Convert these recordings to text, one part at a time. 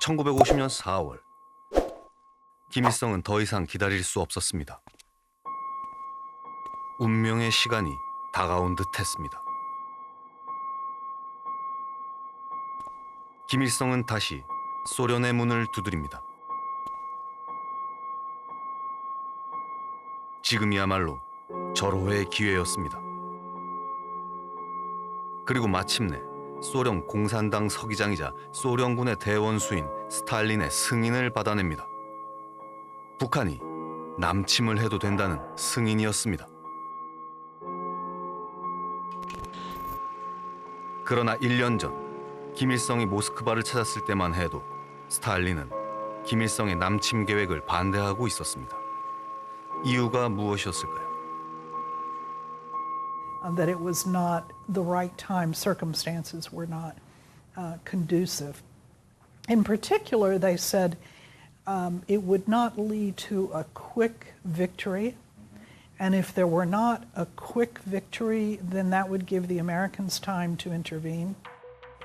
1950년 4월, 김일성은 더 이상 기다릴 수 없었습니다. 운명의 시간이 다가온 듯했습니다. 김일성은 다시 소련의 문을 두드립니다. 지금이야말로 절호의 기회였습니다. 그리고 마침내 소련 공산당 서기장이자 소련군의 대원수인 스탈린의 승인을 받아냅니다. 북한이 남침을 해도 된다는 승인이었습니다. 그러나 1년 전 김일성이 모스크바를 찾았을 때만 해도 스탈린은 김일성의 남침 계획을 반대하고 있었습니다. 이유가 무엇이었을까요? That it was not the right time, circumstances were not conducive. In particular, they said it would not lead to a quick victory, and if there were not a quick victory, then that would give the Americans time to intervene.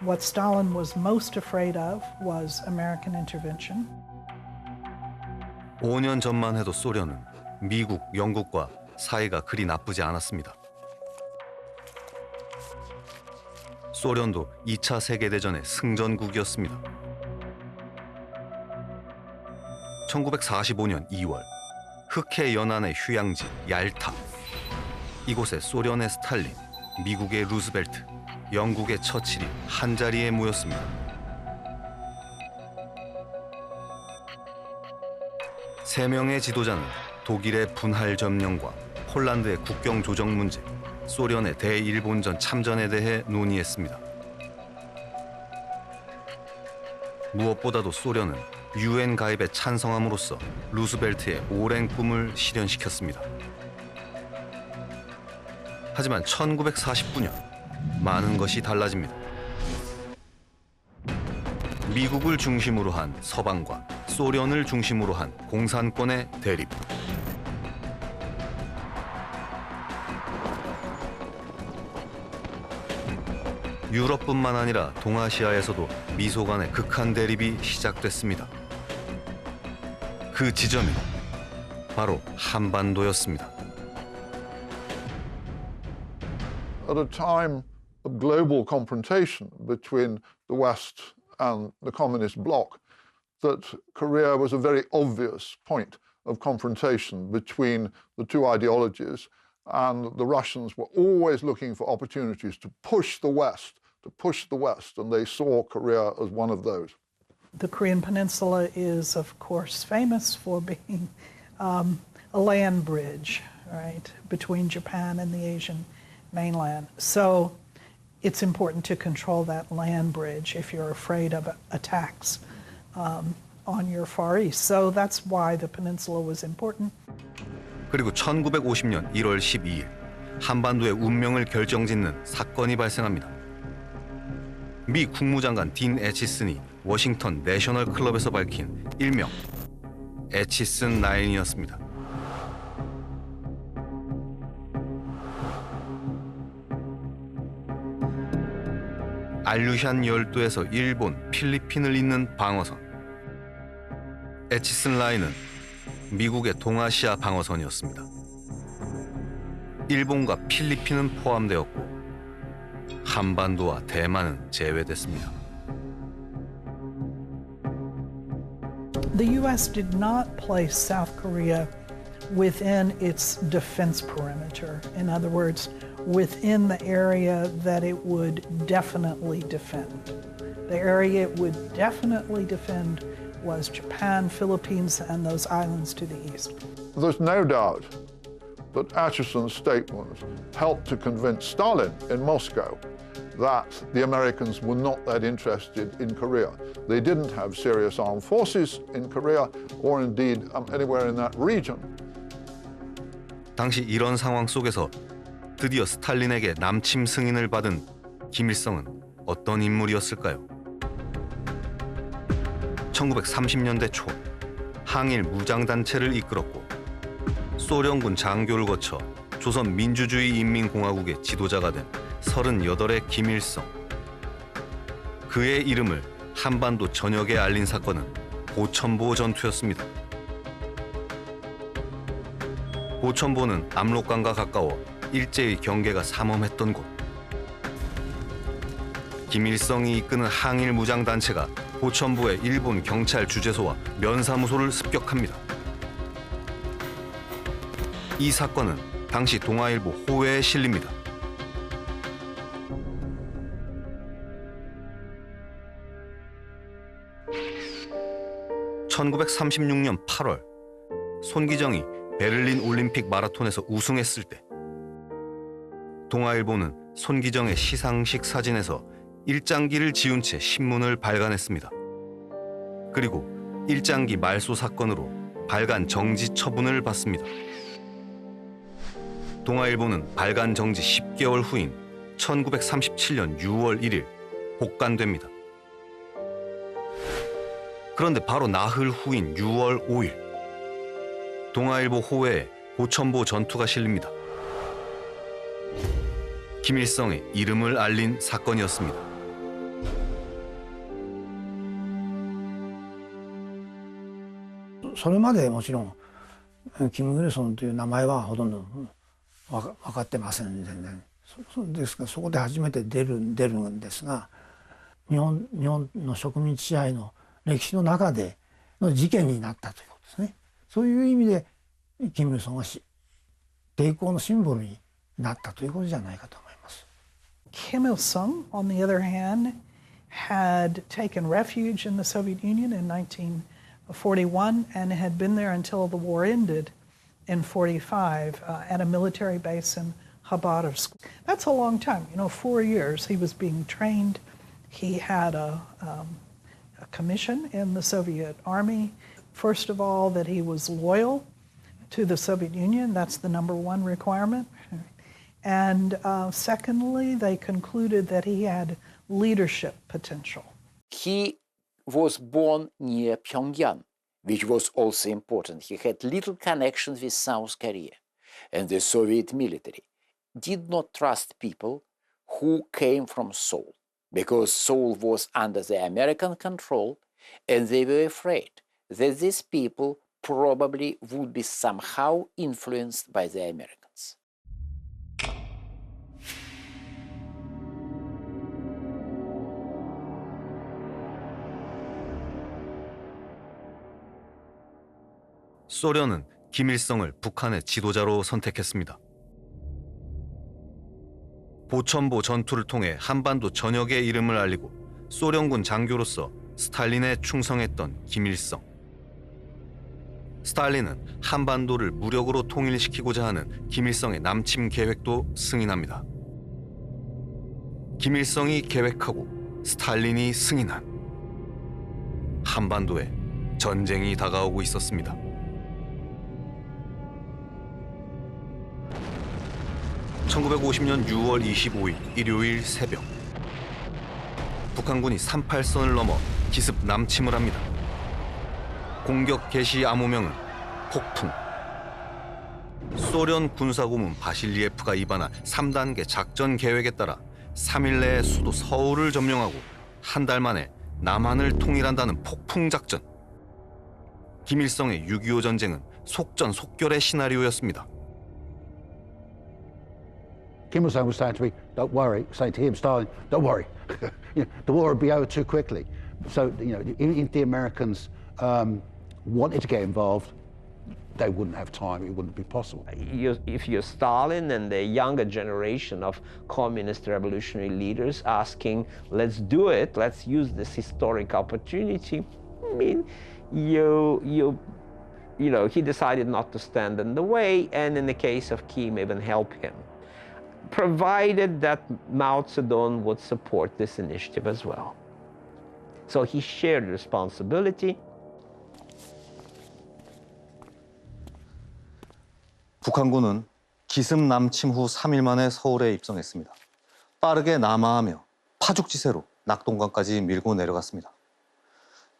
What Stalin was most afraid of was American intervention. 5년 전만 해도 소련은 미국, 영국과 사이가 그리 나쁘지 않았습니다. 소련도 2차 세계대전의 승전국이었습니다. 1945년 2월, 흑해 연안의 휴양지 얄타. 이곳에 소련의 스탈린, 미국의 루스벨트, 영국의 처칠이 한자리에 모였습니다. 세 명의 지도자는 독일의 분할 점령과 폴란드의 국경 조정 문제, 소련의 대일본전 참전에 대해 논의했습니다. 무엇보다도 소련은 UN 가입에 찬성함으로써 루스벨트의 오랜 꿈을 실현시켰습니다. 하지만 1949년 많은 것이 달라집니다. 미국을 중심으로 한 서방과 소련을 중심으로 한 공산권의 대립. 유럽뿐만 아니라 동아시아에서도 미소 간의 극한 대립이 시작됐습니다. 그 지점이 바로 한반도였습니다. At a time of global confrontation between the West and the communist bloc, that Korea was a very obvious point of confrontation between the two ideologies, and the Russians were always looking for opportunities to push the West, and they saw Korea as one of those. The Korean Peninsula is, of course, famous for being a land bridge, right, between Japan and the Asian mainland. So it's important to control that land bridge if you're afraid of attacks on your Far East. So that's why the peninsula was important. 그리고 1950년 1월 12일 한반도의 운명을 결정짓는 사건이 발생합니다. 미 국무장관 딘 애치슨이 워싱턴 내셔널 클럽에서 밝힌 일명 애치슨 라인이었습니다. 알루샨 열도에서 일본, 필리핀을 잇는 방어선. 애치슨 라인은 미국의 동아시아 방어선이었습니다. 일본과 필리핀은 포함되었고 한반도와 대만은 제외됐습니다. The U.S. did not place South Korea within its defense perimeter. In other words, within the area that it would definitely defend. The area it would definitely defend was Japan, Philippines, and those islands to the east. There's no doubt that Acheson's statements helped to convince Stalin in Moscow that the Americans were not that interested in Korea. They didn't have serious armed forces in Korea or indeed anywhere in that region. 당시 이런 상황 속에서 드디어 스탈린에게 남침 승인을 받은 김일성은 어떤 인물이었을까요? 1930년대 초 항일 무장단체를 이끌었고 소련군 장교를 거쳐 조선민주주의인민공화국의 지도자가 된 38의 김일성. 그의 이름을 한반도 전역에 알린 사건은 보천보 전투였습니다. 보천보는 압록강과 가까워 일제의 경계가 삼엄했던 곳. 김일성이 이끄는 항일 무장단체가 보천보의 일본 경찰 주재소와 면사무소를 습격합니다. 이 사건은 당시 동아일보 호외에 실립니다. (1936년 8월) 손기정이 베를린 올림픽 마라톤에서 우승했을 때 동아일보는 손기정의 시상식 사진에서 일장기를 지운 채 신문을 발간했습니다. 그리고 일장기 말소 사건으로 발간 정지 처분을 받습니다. 동아일보는 발간 정지 10개월 후인 1937년 6월 1일 복간됩니다. 그런데 바로 나흘 후인 6월 5일 동아일보 호외에 보천보 전투가 실립니다. 김일성의 이름을 알린 사건이었습니다. それまでもちろんキム・イルソンという名前はほとんど分かってません全然。ですからそこで初めて出るんですが、日本の植民地支配の歴史の中での事件になったということですね。そういう意味でキム・イルソンは抵抗のシンボルになったということじゃないかと思います。 Kim Il-sung, on the other hand, had taken refuge in the Soviet Union in 1941 and had been there until the war ended in 45 at a military base in Khabarovsk. That's a long time, 4 years. He was being trained. He had a commission in the Soviet Army. First of all, that he was loyal to the Soviet Union. That's the number one requirement. And secondly, they concluded that he had leadership potential. He was born near Pyongyang, which was also important. He had little connections with South Korea, and the Soviet military did not trust people who came from Seoul, because Seoul was under the American control, and they were afraid that these people probably would be somehow influenced by the Americans. 소련은 김일성을 북한의 지도자로 선택했습니다. 보천보 전투를 통해 한반도 전역의 이름을 알리고 소련군 장교로서 스탈린에 충성했던 김일성. 스탈린은 한반도를 무력으로 통일시키고자 하는 김일성의 남침 계획도 승인합니다. 김일성이 계획하고 스탈린이 승인한 한반도에 전쟁이 다가오고 있었습니다. (1950년 6월 25일) 일요일 새벽 북한군이 38선을 넘어 기습 남침을 합니다. 공격 개시 암호명은 폭풍. 소련 군사고문 바실리에프가 입안한 3단계 작전 계획에 따라 3일 내에 수도 서울을 점령하고 한 달 만에 남한을 통일한다는 폭풍 작전. 김일성의 6.25 전쟁은 속전속결의 시나리오였습니다. Kim Il-sung was saying to me, "Don't worry," saying to him, Stalin, "Don't worry, the war will be over too quickly." So, if the Americans wanted to get involved, they wouldn't have time. It wouldn't be possible. If you're Stalin and the younger generation of communist revolutionary leaders asking, "Let's do it. Let's use this historic opportunity," I mean, he decided not to stand in the way, and in the case of Kim, even help him, provided that Mao Zedong would support this initiative as well. So he shared responsibility. 북한군은 기습 남침 후 3일 만에 서울에 입성했습니다. 빠르게 남하하며 파죽지세로 낙동강까지 밀고 내려갔습니다.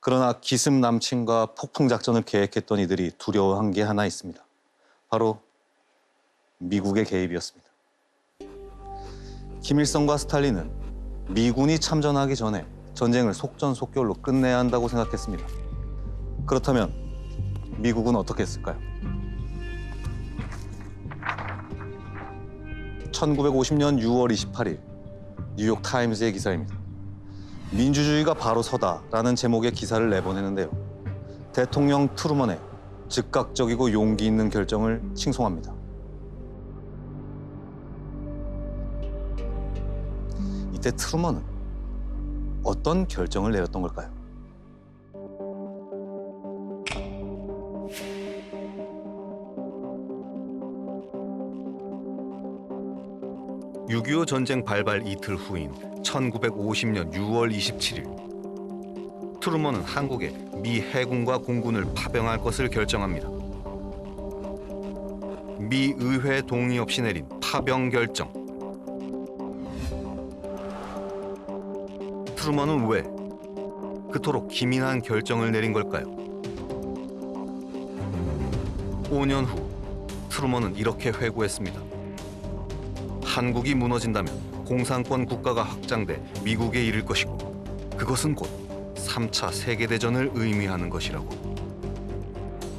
그러나 기습 남침과 폭풍 작전을 계획했던 이들이 두려워한 게 하나 있습니다. 바로 미국의 개입이었습니다. 김일성과 스탈린은 미군이 참전하기 전에 전쟁을 속전속결로 끝내야 한다고 생각했습니다. 그렇다면 미국은 어떻게 했을까요? 1950년 6월 28일 뉴욕 타임즈의 기사입니다. 민주주의가 바로 서다라는 제목의 기사를 내보내는데요. 대통령 트루먼의 즉각적이고 용기 있는 결정을 칭송합니다. 이때 트루먼은 어떤 결정을 내렸던 걸까요? 6.25 전쟁 발발 이틀 후인 1950년 6월 27일, 트루먼은 한국에 미 해군과 공군을 파병할 것을 결정합니다. 미 의회 동의 없이 내린 파병 결정. 트루먼은 왜 그토록 기민한 결정을 내린 걸까요? 5년 후 트루먼은 이렇게 회고했습니다. 한국이 무너진다면 공산권 국가가 확장돼 미국에 이를 것이고 그것은 곧 3차 세계대전을 의미하는 것이라고.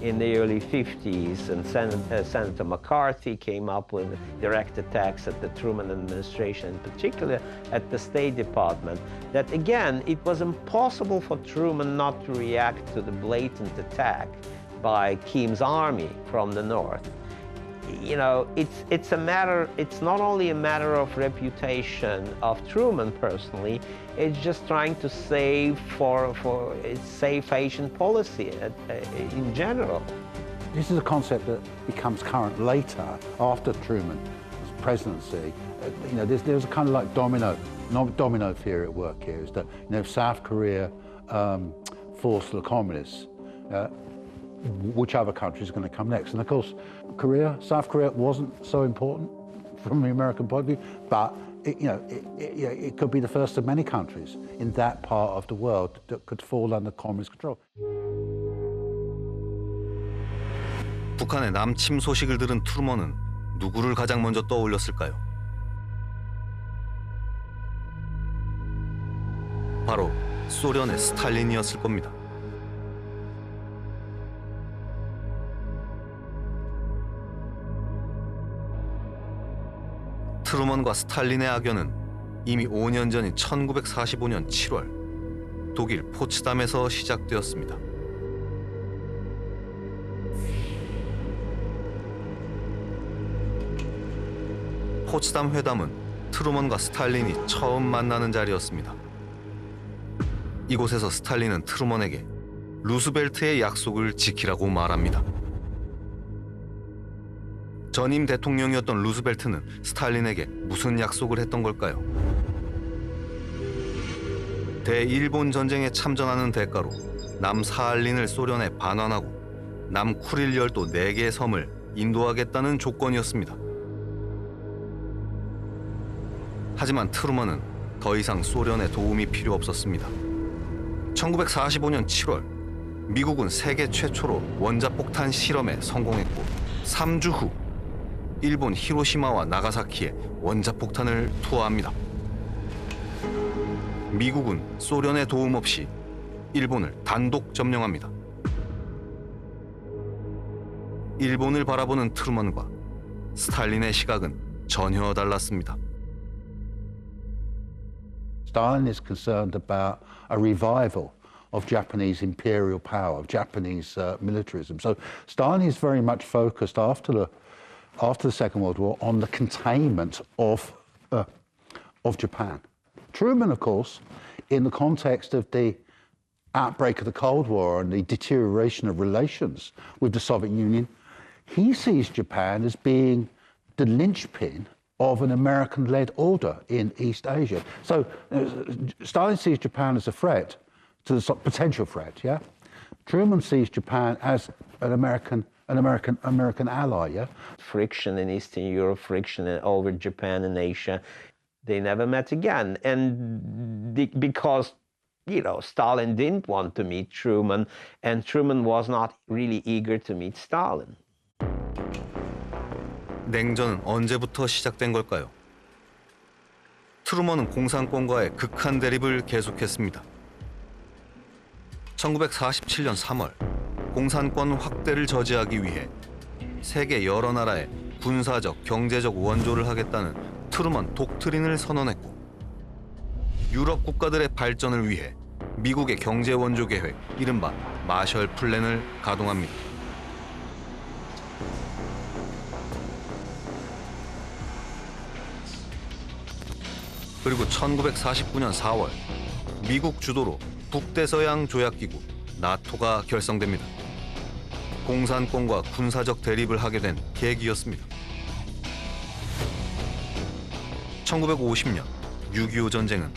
In the early 50s, and Senator McCarthy came up with direct attacks at the Truman administration, in particular at the State Department, that again, it was impossible for Truman not to react to the blatant attack by Kim's army from the north. You know, it's not only a matter of reputation of Truman personally, it's just trying to save for its safe Asian policy in general. This is a concept that becomes current later, after Truman's presidency. You know, there's a kind of like domino theory at work here, is that, you know, if South Korea falls to the communists, which other country is going to come next? And of course, South Korea wasn't so important from the American point of view, but it could be the first of many countries in that part of the world that could fall under communist control. 북한의 남침 소식을 들은 트루먼은 누구를 가장 먼저 떠올렸을까요? 바로 소련의 스탈린이었을 겁니다. 트루먼과 스탈린의 악연은 이미 5년 전인 1945년 7월 독일 포츠담에서 시작되었습니다. 포츠담 회담은 트루먼과 스탈린이 처음 만나는 자리였습니다. 이곳에서 스탈린은 트루먼에게 루스벨트의 약속을 지키라고 말합니다. 전임 대통령이었던 루스벨트는 스탈린에게 무슨 약속을 했던 걸까요? 대일본 전쟁에 참전하는 대가로 남사할린을 소련에 반환하고 남쿠릴 열도 4개의 섬을 인도하겠다는 조건이었습니다. 하지만 트루먼은 더 이상 소련의 도움이 필요 없었습니다. 1945년 7월 미국은 세계 최초로 원자폭탄 실험에 성공했고 3주 후 일본 히로시마와 나가사키에 원자폭탄을 투하합니다. 미국은 소련의 도움 없이 일본을 단독 점령합니다. 일본을 바라보는 트루먼과 스탈린의 시각은 전혀 달랐습니다. Stalin is concerned about a revival of Japanese imperial power, of Japanese militarism. So Stalin is very much focused after the Second World War on the containment of Japan. Truman, of course, in the context of the outbreak of the Cold War and the deterioration of relations with the Soviet Union, he sees Japan as being the linchpin of an American-led order in East Asia. So Stalin sees Japan as a threat, to the potential threat, yeah? Truman sees Japan as an American ally, yeah? Friction in Eastern Europe, friction over Japan and Asia. They never met again. And because, you know, Stalin didn't want to meet Truman, and Truman was not really eager to meet Stalin. 냉전은 언제부터 시작된 걸까요? 트루먼은 공산권과의 극한 대립을 계속했습니다. 1947년 3월 공산권 확대를 저지하기 위해 세계 여러 나라에 군사적, 경제적 원조를 하겠다는 트루먼 독트린을 선언했고 유럽 국가들의 발전을 위해 미국의 경제 원조 계획, 이른바 마셜 플랜을 가동합니다. 그리고 1949년 4월 미국 주도로 북대서양 조약기구 나토가 결성됩니다. 공산권과 군사적 대립을 하게 된 계기였습니다. 1950년 6.25 전쟁은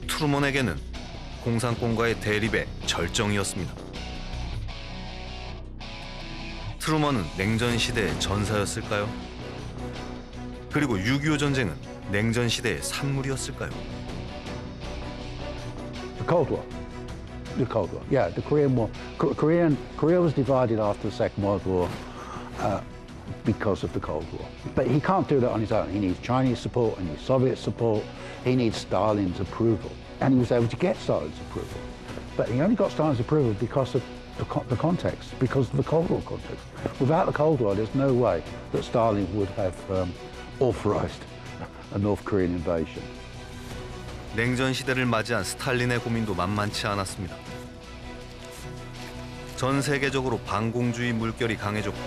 트루먼에게는 공산권과의 대립의 절정이었습니다. 트루먼은 냉전 시대의 전사였을까요? 그리고 6.25 전쟁은 냉전 시대의 산물이었을까요? The Cold War. The Cold War. Yeah, the Korean War. Korea was divided after the Second World War because of the Cold War. But he can't do that on his own. He needs Chinese support, he needs Soviet support, he needs Stalin's approval. And he was able to get Stalin's approval. But he only got Stalin's approval because of the context, because of the Cold War context. Without the Cold War, there's no way that Stalin would have authorized a North Korean invasion. 냉전 시대를 맞이한 스탈린의 고민도 만만치 않았습니다. 전 세계적으로 반공주의 물결이 강해졌고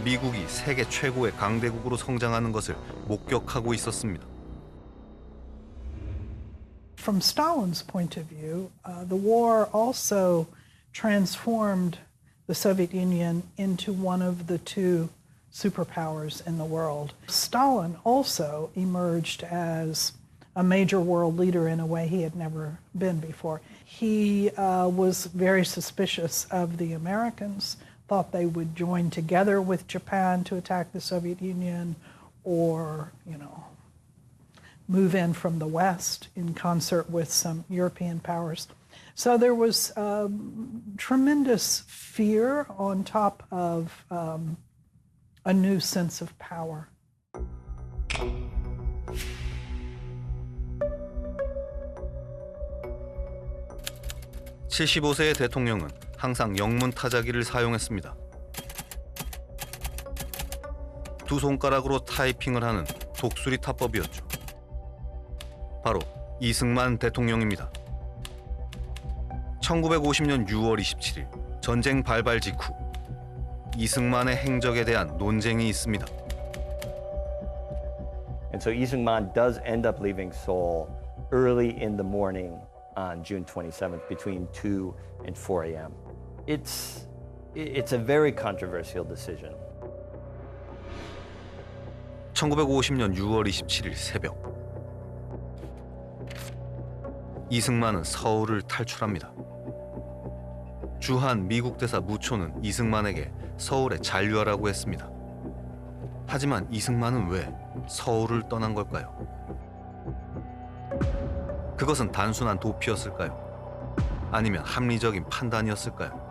미국이 세계 최고의 강대국으로 성장하는 것을 목격하고 있었습니다. From Stalin's point of view, the war also transformed the Soviet Union into one of the two superpowers in the world. Stalin also emerged as a major world leader in a way he had never been before. He was very suspicious of the Americans, thought they would join together with Japan to attack the Soviet Union or, move in from the West in concert with some European powers. So there was tremendous fear on top of a new sense of power. (75세의) 대통령은 항상 영문 타자기를 사용했습니다. 두 손가락으로 타이핑을 하는 독수리 타법이었죠. 바로 이승만 대통령입니다. 1950년 6월 27일 전쟁 발발 직후 이승만의 행적에 대한 논쟁이 있습니다. And so Isungman does end up leaving Seoul early in the morning on June 27th, between 2 and 4 a.m. It's a very controversial decision. 1950년 6월 27일 새벽 이승만은 서울을 탈출합니다. 주한 미국 대사 무초는 이승만에게 서울에 잔류하라고 했습니다. 하지만 이승만은 왜 서울을 떠난 걸까요? 그것은 단순한 도피였을까요? 아니면 합리적인 판단이었을까요?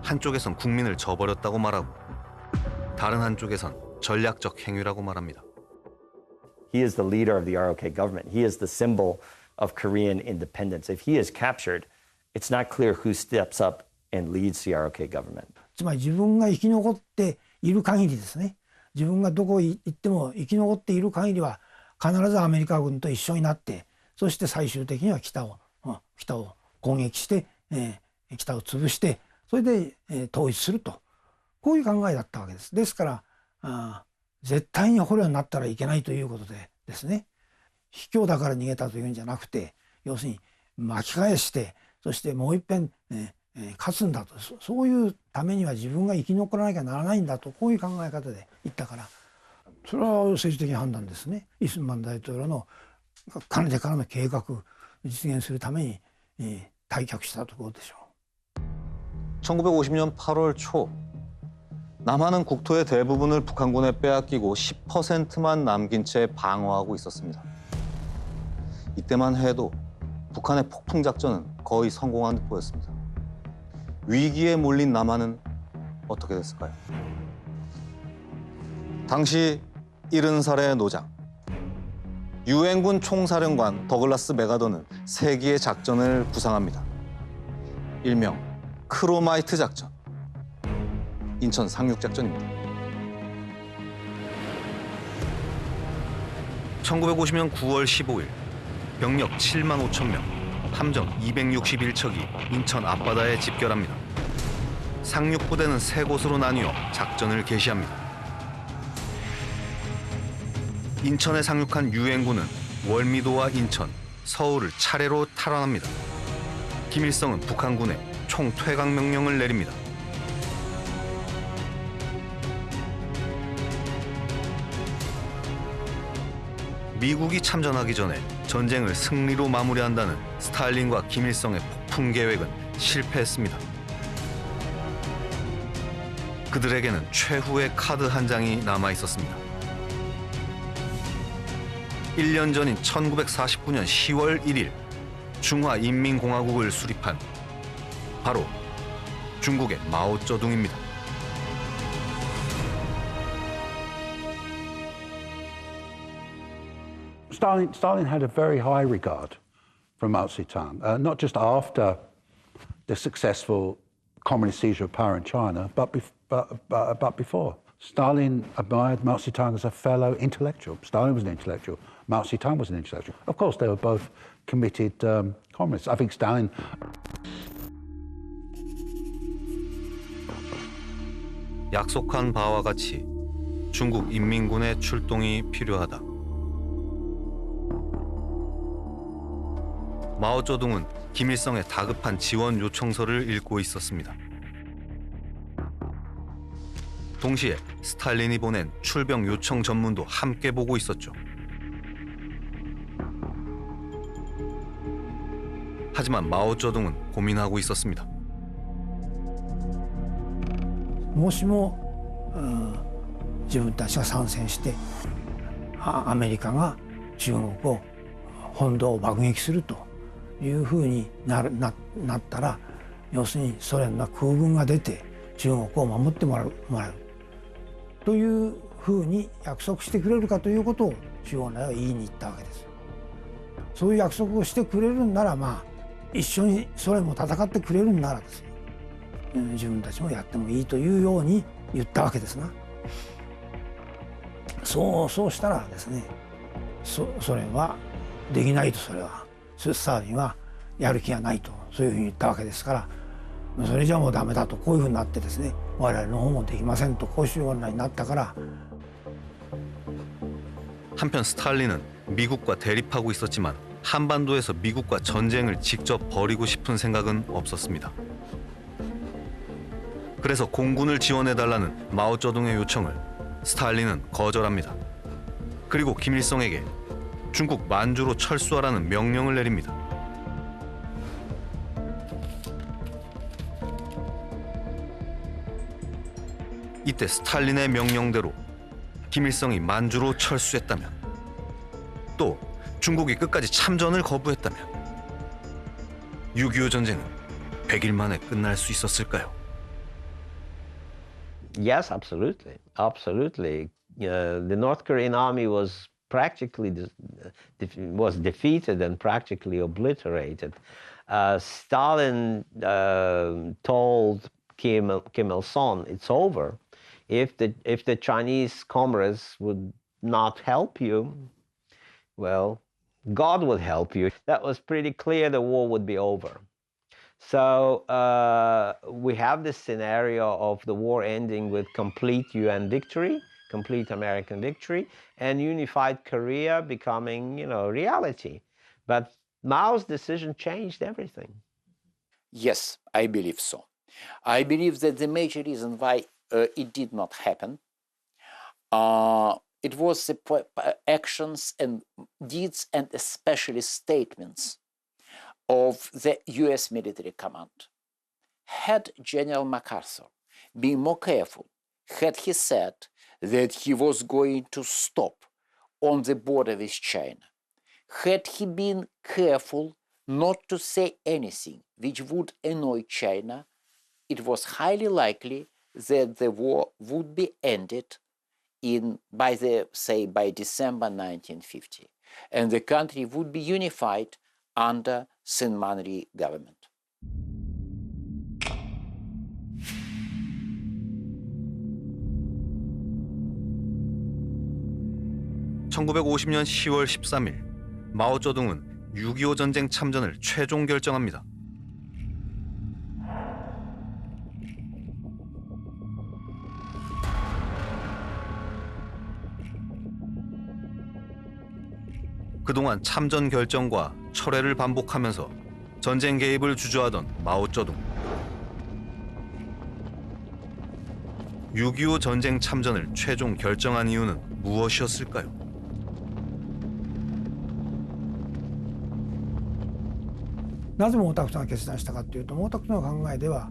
한쪽에선 국민을 저버렸다고 말하고 다른 한쪽에선 전략적 행위라고 말합니다. He is the leader of the ROK government. He is the symbol of Korean independence. If he is captured, it's not clear who steps up and leads the ROK government. つまり自分が生き残っている限りですね、自分がどこへ行っても生き残っている限りは必ずアメリカ軍と一緒になって、そして最終的には北を攻撃して、北を潰して、それで、統一すると、こういう考えだったわけです。ですから絶対に捕虜になったらいけないということでですね、卑怯だから逃げたというんじゃなくて、要するに巻き返して、そしてもう一遍、勝つんだと、そういうためには自分が生き残らなきゃならないんだと、こういう考え方で言ったから、それは政治的判断ですね。イスマン大統領のかねてからの計画を実現するために、退却したところでしょう。 1950년 8월 초 남한은 국토의 대부분을 북한군에 빼앗기고 10%만 남긴 채 방어하고 있었습니다. 이때만 해도 북한의 폭풍 작전은 거의 성공한 듯 보였습니다. 위기에 몰린 남한은 어떻게 됐을까요? 당시 70살의 노장, 유엔군 총사령관 더글라스 맥아더는 세기의 작전을 구상합니다. 일명 크로마이트 작전, 인천 상륙작전입니다. 1950년 9월 15일, 병력 7만 5천 명, 함정 261척이 인천 앞바다에 집결합니다. 상륙부대는 세 곳으로 나뉘어 작전을 개시합니다. 인천에 상륙한 유엔군은 월미도와 인천, 서울을 차례로 탈환합니다. 김일성은 북한군에 총퇴각 명령을 내립니다. 미국이 참전하기 전에 전쟁을 승리로 마무리한다는 스탈린과 김일성의 폭풍 계획은 실패했습니다. 그들에게는 최후의 카드 한 장이 남아 있었습니다. 1년 전인 1949년 10월 1일 중화인민공화국을 수립한 바로 중국의 마오쩌둥입니다. Stalin had a very high regard for Mao Zedong, not just after the successful communist seizure of power in China, but before. Stalin admired Mao Zedong as a fellow intellectual. Stalin was an intellectual. Mao Zedong was an intellectual. Of course, they were both committed communists. I think Stalin. 약속한 바와 같이 중국 인민군의 출동이 필요하다. 마오쩌둥은 김일성의 다급한 지원 요청서를 읽고 있었습니다. 동시에 스탈린이 보낸 출병 요청 전문도 함께 보고 있었죠. 하지만 마오쩌둥은 고민하고 있었습니다. もしも自分たちが参戦してアメリカが中国を本土を爆撃するというふうになったら、要するにソ連の空軍が出て中国を守ってもらうというふうに約束してくれるかということを周恩来は言いに行ったわけです。そういう約束をしてくれるんなら、まあ一緒にソ連も戦ってくれるんならですね、自分たちもやってもいいというように言ったわけですが、そうしたらですね、ソ連はできないと、それはスターリンはやる気がないと、そういうふうに言ったわけですから、それじゃもうダメだと、こういうふうになってですね、我々の方もできませんと、こういうようになったから。 한편 스탈린은 미국과 대립하고 있었지만 한반도에서 미국과 전쟁을 직접 벌이고 싶은 생각은 없었습니다. 그래서 공군을 지원해달라는 마오쩌둥의 요청을 스탈린은 거절합니다. 그리고 김일성에게 중국 만주로 철수하라는 명령을 내립니다. 이때 스탈린의 명령대로 김일성이 만주로 철수했다면, 또 중국이 끝까지 참전을 거부했다면 6.25 전쟁은 100일 만에 끝날 수 있었을까요? Yes, absolutely, absolutely. The North Korean army was practically defeated and practically obliterated. Stalin told Kim Il-sung, "It's over. If the Chinese comrades would not help you, well, God would help you." That was pretty clear. The war would be over. So we have this scenario of the war ending with complete UN victory, complete American victory, and unified Korea becoming, reality. But Mao's decision changed everything. Yes, I believe so. I believe that the major reason why it did not happen, it was the actions and deeds and especially statements of the US military command. Had General MacArthur been more careful, had he said that he was going to stop on the border with China, had he been careful not to say anything which would annoy China, it was highly likely that the war would be ended by December 1950. and the country would be unified under Saint-Manri government. (1950년 10월 13일) 마오쩌둥은 6.25 전쟁 참전을 최종 결정합니다. 그동안 참전 결정과 철회를 반복하면서 전쟁 개입을 주저하던 마오쩌둥. 6.25 전쟁 참전을 최종 결정한 이유는 무엇이었을까요?なぜ毛沢東が決断したかというと、毛沢東の考えでは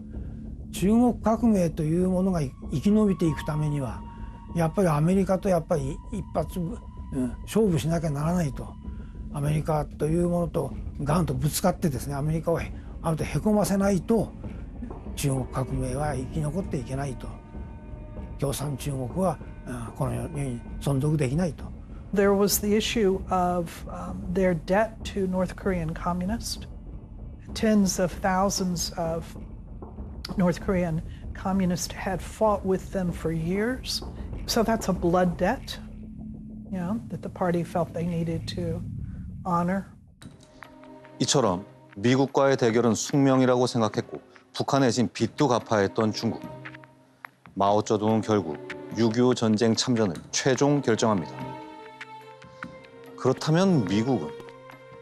中国革命というものが生き延びていくためにはやっぱりアメリカとやっぱり一発、勝負しなきゃならないと。アメリカというものとガンとぶつかってですね、アメリカをある程度へこませないと中国革命は生き残っていけないと。共産中国はこのように存続できないと。There was the issue of their debt to North Korean communists. Tens of thousands of North Korean communists had fought with them for years. So that's a blood debt, that the party felt they needed to honor. 이처럼 미국과의 대결은 숙명이라고 생각했고 북한에 진 빚도 갚아야 했던 중국. 마오쩌둥은 결국 6.25 전쟁 참전을 최종 결정합니다. 그렇다면 미국은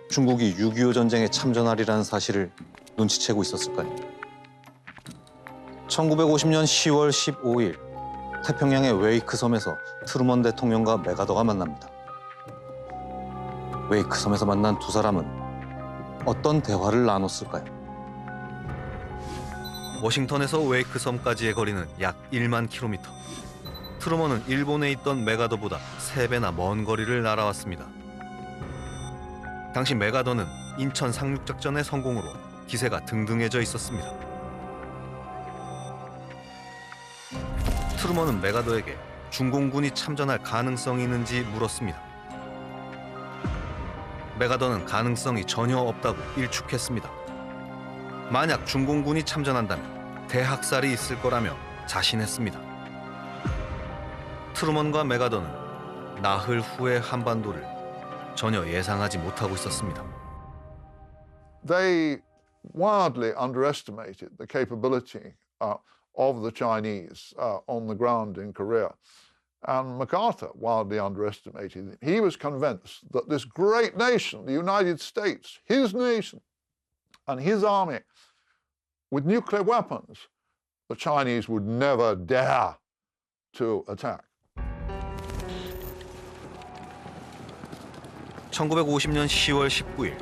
중국이 6.25 전쟁에 참전하리라는 사실을 눈치채고 있었을까요? 1950년 10월 15일 태평양의 웨이크 섬에서 트루먼 대통령과 메가더가 만납니다. 웨이크 섬에서 만난 두 사람은 어떤 대화를 나눴을까요? 워싱턴에서 웨이크 섬까지의 거리는 약 1만 킬로미터. 트루먼은 일본에 있던 메가더보다 3배나 먼 거리를 날아왔습니다. 당시 메가더는 인천 상륙작전의 성공으로 기세가 등등해져 있었습니다. 트루먼은 메가더에게 중공군이 참전할 가능성이 있는지 물었습니다. 메가더는 가능성이 전혀 없다고 일축했습니다. 만약 중공군이 참전한다면 대학살이 있을 거라며 자신했습니다. 트루먼과 메가더는 나흘 후의 한반도를 전혀 예상하지 못하고 있었습니다. They wildly underestimated the capability of the Chinese on the ground in Korea. And MacArthur wildly underestimated it. He was convinced that this great nation, the United States, his nation and his army, with nuclear weapons, the Chinese would never dare to attack. 1950년 10월 19일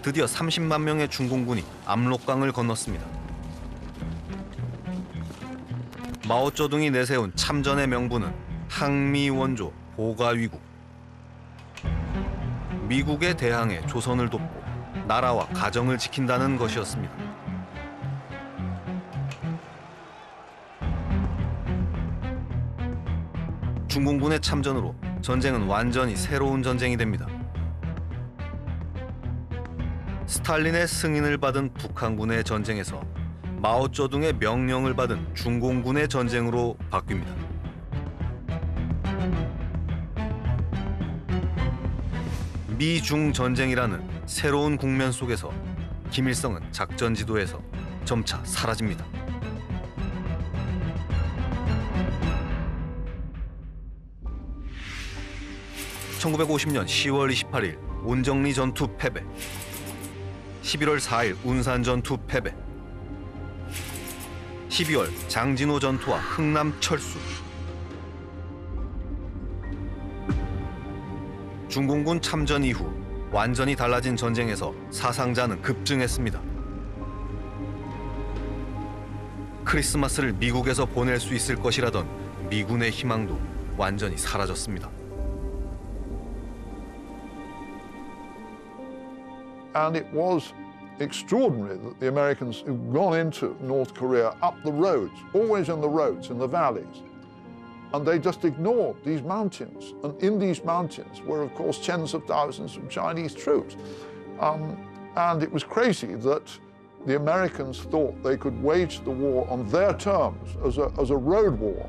드디어 30만 명의 중공군이 압록강을 건넜습니다. 마오쩌둥이 내세운 참전의 명분은 항미 원조 보가위국. 미국에 대항해 조선을 돕고 나라와 가정을 지킨다는 것이었습니다. 중공군의 참전으로 전쟁은 완전히 새로운 전쟁이 됩니다. 스탈린의 승인을 받은 북한군의 전쟁에서 마오쩌둥의 명령을 받은 중공군의 전쟁으로 바뀝니다. 미중 전쟁이라는 새로운 국면 속에서 김일성은 작전 지도에서 점차 사라집니다. (1950년 10월 28일) 온정리 전투 패배, 11월 4일 운산 전투 패배, 12월 장진호 전투와 흥남 철수. 중공군 참전 이후 완전히 달라진 전쟁에서 사상자는 급증했습니다. 크리스마스를 미국에서 보낼 수 있을 것이라던 미군의 희망도 완전히 사라졌습니다. And it was extraordinary that the Americans who'd gone into North Korea up the roads, always in the roads, in the valleys, And they just ignored these mountains. And in these mountains were, of course, tens of thousands of Chinese troops. And it was crazy that the Americans thought they could wage the war on their terms as a road war.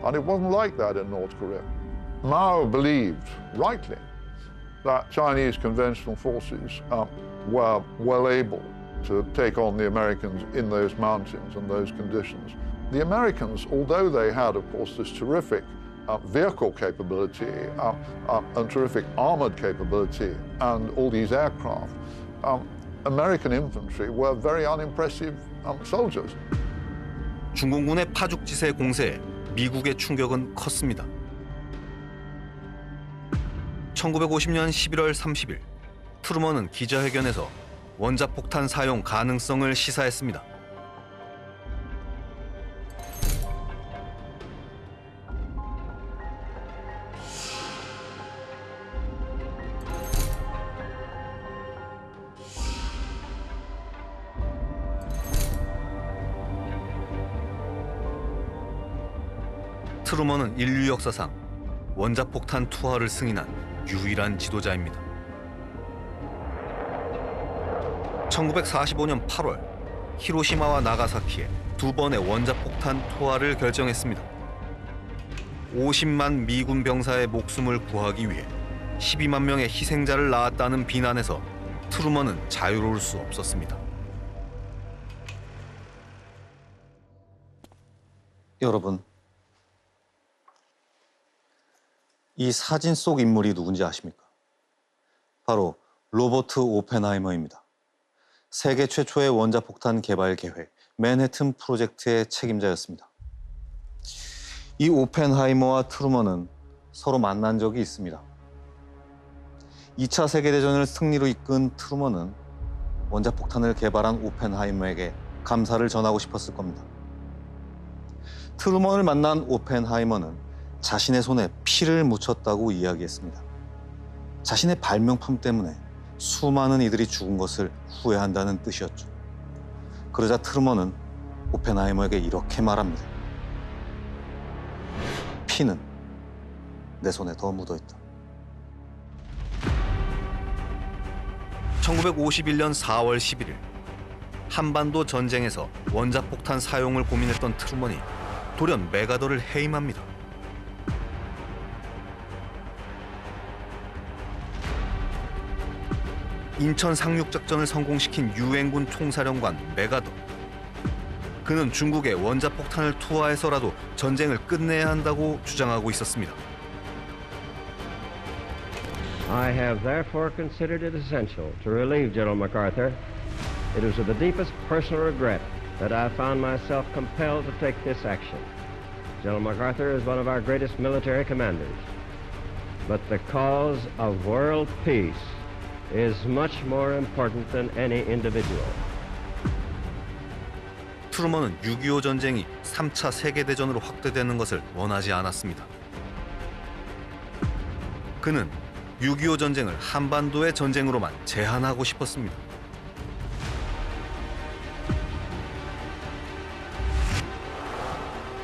And it wasn't like that in North Korea. Mao believed, rightly, that Chinese conventional forces were well able to take on the Americans in those mountains and those conditions. The Americans, although they had, of course, this terrific vehicle capability and terrific armored capability and all these aircraft, American infantry were very unimpressive soldiers. 중공군의 파죽지세 공세에 미국의 충격은 컸습니다. 1950년 11월 30일, 트루먼은 기자회견에서 원자폭탄 사용 가능성을 시사했습니다. 트루먼은 인류 역사상 원자폭탄 투하를 승인한 유일한 지도자입니다. 1945년 8월 히로시마와 나가사키에 두 번의 원자폭탄 투하를 결정했습니다. 50만 미군 병사의 목숨을 구하기 위해 12만 명의 희생자를 낳았다는 비난에서 트루먼은 자유로울 수 없었습니다. 여러분, 이 사진 속 인물이 누군지 아십니까? 바로 로버트 오펜하이머입니다. 세계 최초의 원자폭탄 개발 계획, 맨해튼 프로젝트의 책임자였습니다. 이 오펜하이머와 트루먼은 서로 만난 적이 있습니다. 2차 세계대전을 승리로 이끈 트루먼은 원자폭탄을 개발한 오펜하이머에게 감사를 전하고 싶었을 겁니다. 트루먼을 만난 오펜하이머는 자신의 손에 피를 묻혔다고 이야기했습니다. 자신의 발명품 때문에 수많은 이들이 죽은 것을 후회한다는 뜻이었죠. 그러자 트루먼은 오펜하이머에게 이렇게 말합니다. 피는 내 손에 더 묻어있다. 1951년 4월 11일, 한반도 전쟁에서 원자폭탄 사용을 고민했던 트루먼이 돌연 메가더를 해임합니다. 인천 상륙작전을 성공시킨 유엔군 총사령관 메가더. 그는 중국에 원자폭탄을 투하해서라도 전쟁을 끝내야 한다고 주장하고 있었습니다. I have therefore considered it essential to relieve General MacArthur. It is with the deepest personal regret that I found myself compelled to take this action. General MacArthur is one of our greatest military commanders. But the cause of world peace is much more important than any individual. 트루먼은 6.25 전쟁이 3차 세계대전으로 확대되는 것을 원하지 않았습니다. 그는 6.25 전쟁을 한반도의 전쟁으로만 제한하고 싶었습니다.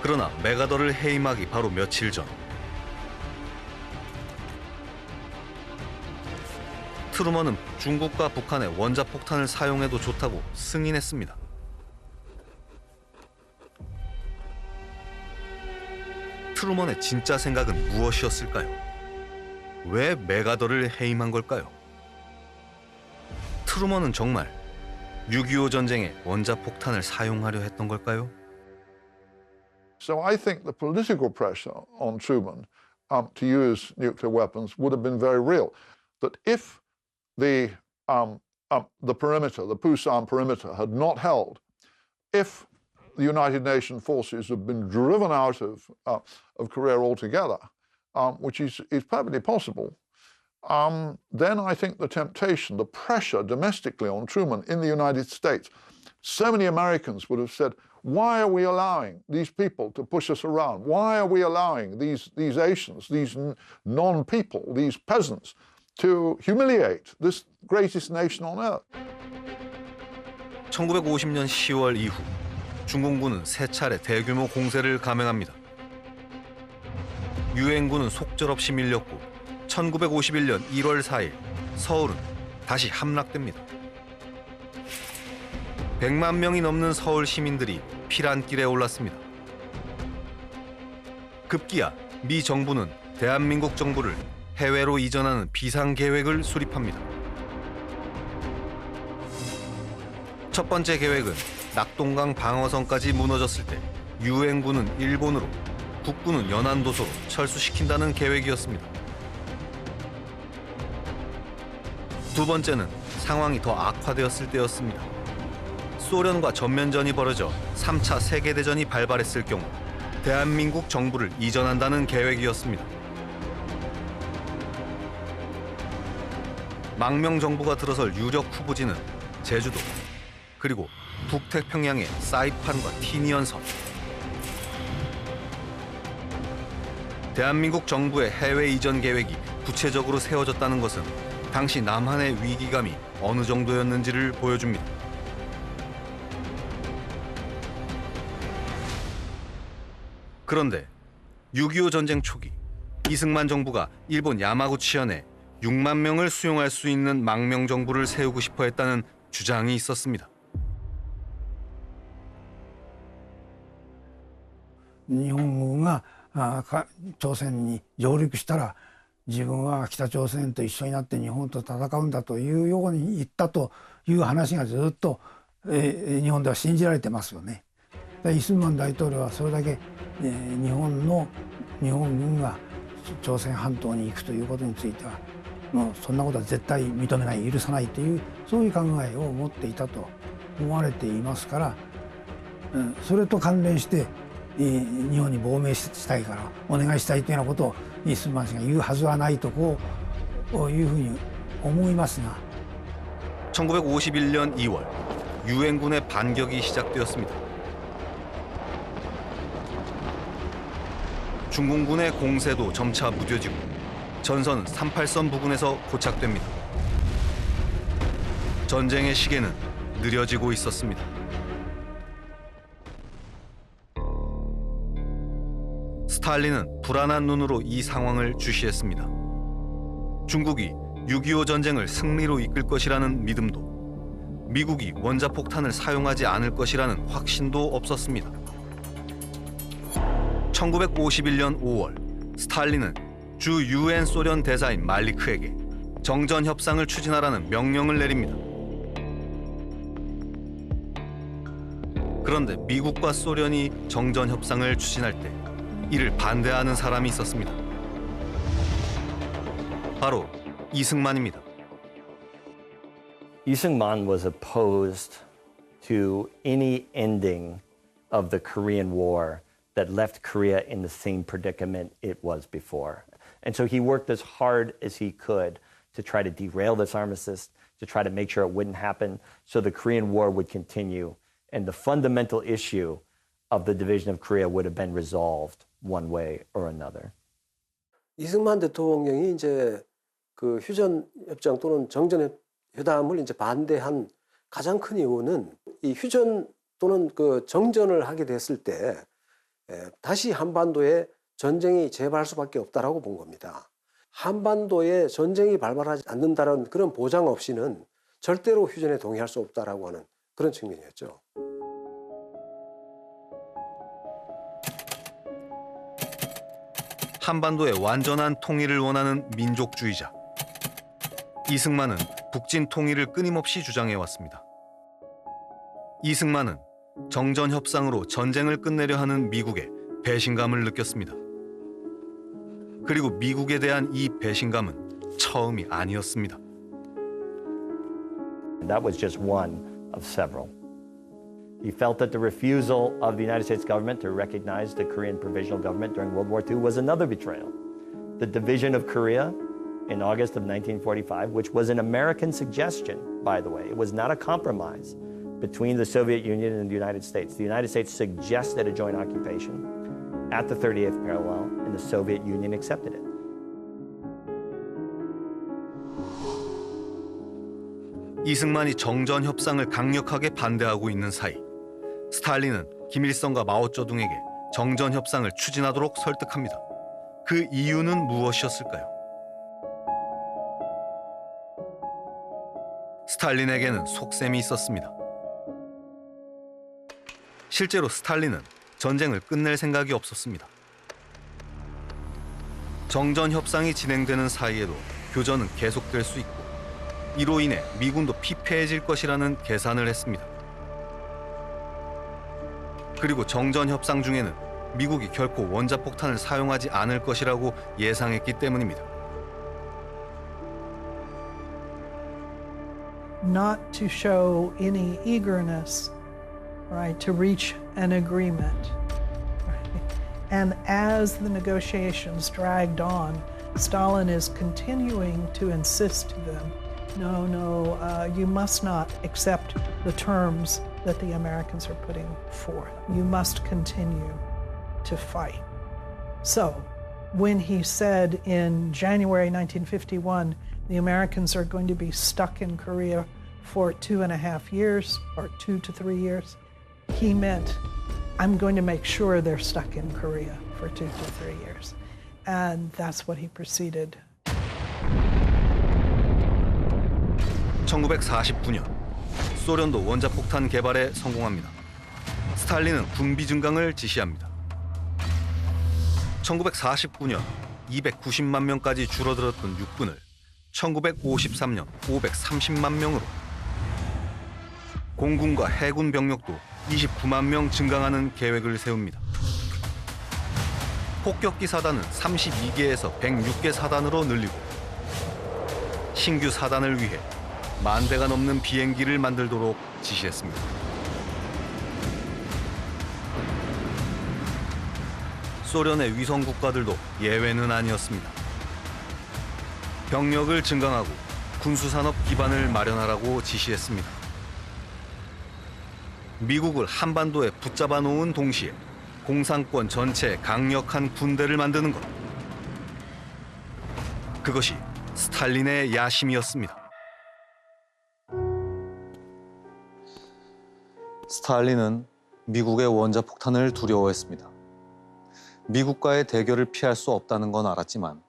그러나 메가더를 해임하기 바로 며칠 전, 트루먼은 중국과 북한의 원자폭탄을 사용해도 좋다고 승인했습니다. 트루먼의 진짜 생각은 무엇이었을까요? 왜 메가더를 해임한 걸까요? 트루먼은 정말 6.25 전쟁에 원자폭탄을 사용하려 했던 걸까요? So I think the political pressure on Truman to use nuclear weapons would have been very real. That if the perimeter, the Pusan perimeter, had not held, if the United Nations forces had been driven out of Korea altogether, which is perfectly possible, then I think the temptation, the pressure domestically on Truman in the United States, so many Americans would have said, why are we allowing these people to push us around? Why are we allowing these Asians, these non-people, these peasants, to humiliate this greatest nation on earth? 1950년 10월 이후 중공군은 세 차례 대규모 공세를 감행합니다. 유엔군은 속절없이 밀렸고 1951년 1월 4일 서울은 다시 함락됩니다. 100만 명이 넘는 서울 시민들이 피란길에 올랐습니다. 급기야 미 정부는 대한민국 정부를 해외로 이전하는 비상계획을 수립합니다. 첫 번째 계획은 낙동강 방어선까지 무너졌을 때 유엔군은 일본으로, 국군은 연안도서로 철수시킨다는 계획이었습니다. 두 번째는 상황이 더 악화되었을 때였습니다. 소련과 전면전이 벌어져 3차 세계대전이 발발했을 경우 대한민국 정부를 이전한다는 계획이었습니다. 망명 정부가 들어설 유력 후보지는 제주도, 그리고 북태평양의 사이판과 티니언섬. 대한민국 정부의 해외 이전 계획이 구체적으로 세워졌다는 것은 당시 남한의 위기감이 어느 정도였는지를 보여줍니다. 그런데 6.25 전쟁 초기 이승만 정부가 일본 야마구치현에 6만 명을 수용할 수 있는 망명 정부를 세우고 싶어 했다는 주장이 있었습니다. 日本軍が朝鮮に上陸したら自分は北朝鮮と一緒になって日本と戦うんだというように言ったという話がずっと、日本では信じられてますよね。イスンマン大統領はそれだけ、日本軍が朝鮮半島に行くということについてはもうそんなことは絶対認めない、許さないというそういう考えを持っていたと思われていますから、それと関連して日本に亡命したいからお願いしたいというようなことをイスンマン氏が言うはずはないとこういうふうに思いますが 1951년 2월 유엔군의 반격이 시작되었습니다. 중공군의 공세도 점차 무뎌지고 전선은 38선 부근에서 고착됩니다. 전쟁의 시계는 느려지고 있었습니다. 스탈린은 불안한 눈으로 이 상황을 주시했습니다. 중국이 6.25 전쟁을 승리로 이끌 것이라는 믿음도, 미국이 원자폭탄을 사용하지 않을 것이라는 확신도 없었습니다. 1951년 5월 스탈린은 주 유엔 소련 대사인 말리크에게 정전 협상을 추진하라는 명령을 내립니다. 그런데 미국과 소련이 정전 협상을 추진할 때 이를 반대하는 사람이 있었습니다. 바로 이승만입니다. Lee was opposed to any ending of the Korean War that left Korea in the same predicament it was before. And so he worked as hard as he could to try to derail this armistice, to try to make sure it wouldn't happen, so the Korean War would continue. And the fundamental issue of the division of Korea would have been resolved one way or another. 이승만 대통령이 이제 그 휴전 협정 또는 정전 회담을 이제 반대한 가장 큰 이유는 이 휴전 또는 그 정전을 하게 됐을 때 다시 한반도에 전쟁이 재발할 수밖에 없다라고 본 겁니다. 한반도에 전쟁이 발발하지 않는다는 그런 보장 없이는 절대로 휴전에 동의할 수 없다라고 하는 그런 측면이었죠. 한반도의 완전한 통일을 원하는 민족주의자. 이승만은 북진 통일을 끊임없이 주장해왔습니다. 이승만은 정전 협상으로 전쟁을 끝내려 하는 미국에 배신감을 느꼈습니다. 그리고 미국에 대한 이 배신감은 처음이 아니었습니다. That was just one of several. He felt that the refusal of the United States government to recognize the Korean Provisional Government during World War II was another betrayal. The division of Korea in August of 1945, which was an American suggestion, by the way, it was not a compromise between the Soviet Union and the United States. The United States suggested a joint occupation at the 38th parallel, and the Soviet Union accepted it. 이승만이 정전 협상을 강력하게 반대하고 있는 사이, 스탈린은 김일성과 마오쩌둥에게 정전 협상을 추진하도록 설득합니다. 그 이유는 무엇이었을까요? 스탈린에게는 속셈이 있었습니다. 실제로 스탈린은 전쟁을 끝낼 생각이 없었습니다. 정전 협상이 진행되는 사이에도 교전은 계속될 수 있고 이로 인해 미군도 피폐해질 것이라는 계산을 했습니다. 그리고 정전 협상 중에는 미국이 결코 원자폭탄을 사용하지 않을 것이라고 예상했기 때문입니다. Not to show any eagerness, right, to reach an agreement. Right? And as the negotiations dragged on, Stalin is continuing to insist to them, no, you must not accept the terms that the Americans are putting forth. You must continue to fight. So, when he said in January 1951, the Americans are going to be stuck in Korea for 2.5 years, or 2 to 3 years, he meant, I'm going to make sure they're stuck in Korea for 2 to 3 years. And that's what he proceeded. 1949년 소련도 원자폭탄 개발에 성공합니다. 스탈린은 군비 증강을 지시합니다. 1949년 290만 명까지 줄어들었던 육군을 1953년 530만 명으로, 공군과 해군 병력도 29만 명 증강하는 계획을 세웁니다. 폭격기 사단은 32개에서 106개 사단으로 늘리고 신규 사단을 위해 10,000대가 넘는 비행기를 만들도록 지시했습니다. 소련의 위성 국가들도 예외는 아니었습니다. 병력을 증강하고 군수산업 기반을 마련하라고 지시했습니다. 미국을 한반도에 붙잡아 놓은 동시에 공산권 전체에 강력한 군대를 만드는 것. 그것이 스탈린의 야심이었습니다. 스탈린은 미국의 원자폭탄을 두려워했습니다. 미국과의 대결을 피할 수 없다는 건 알았지만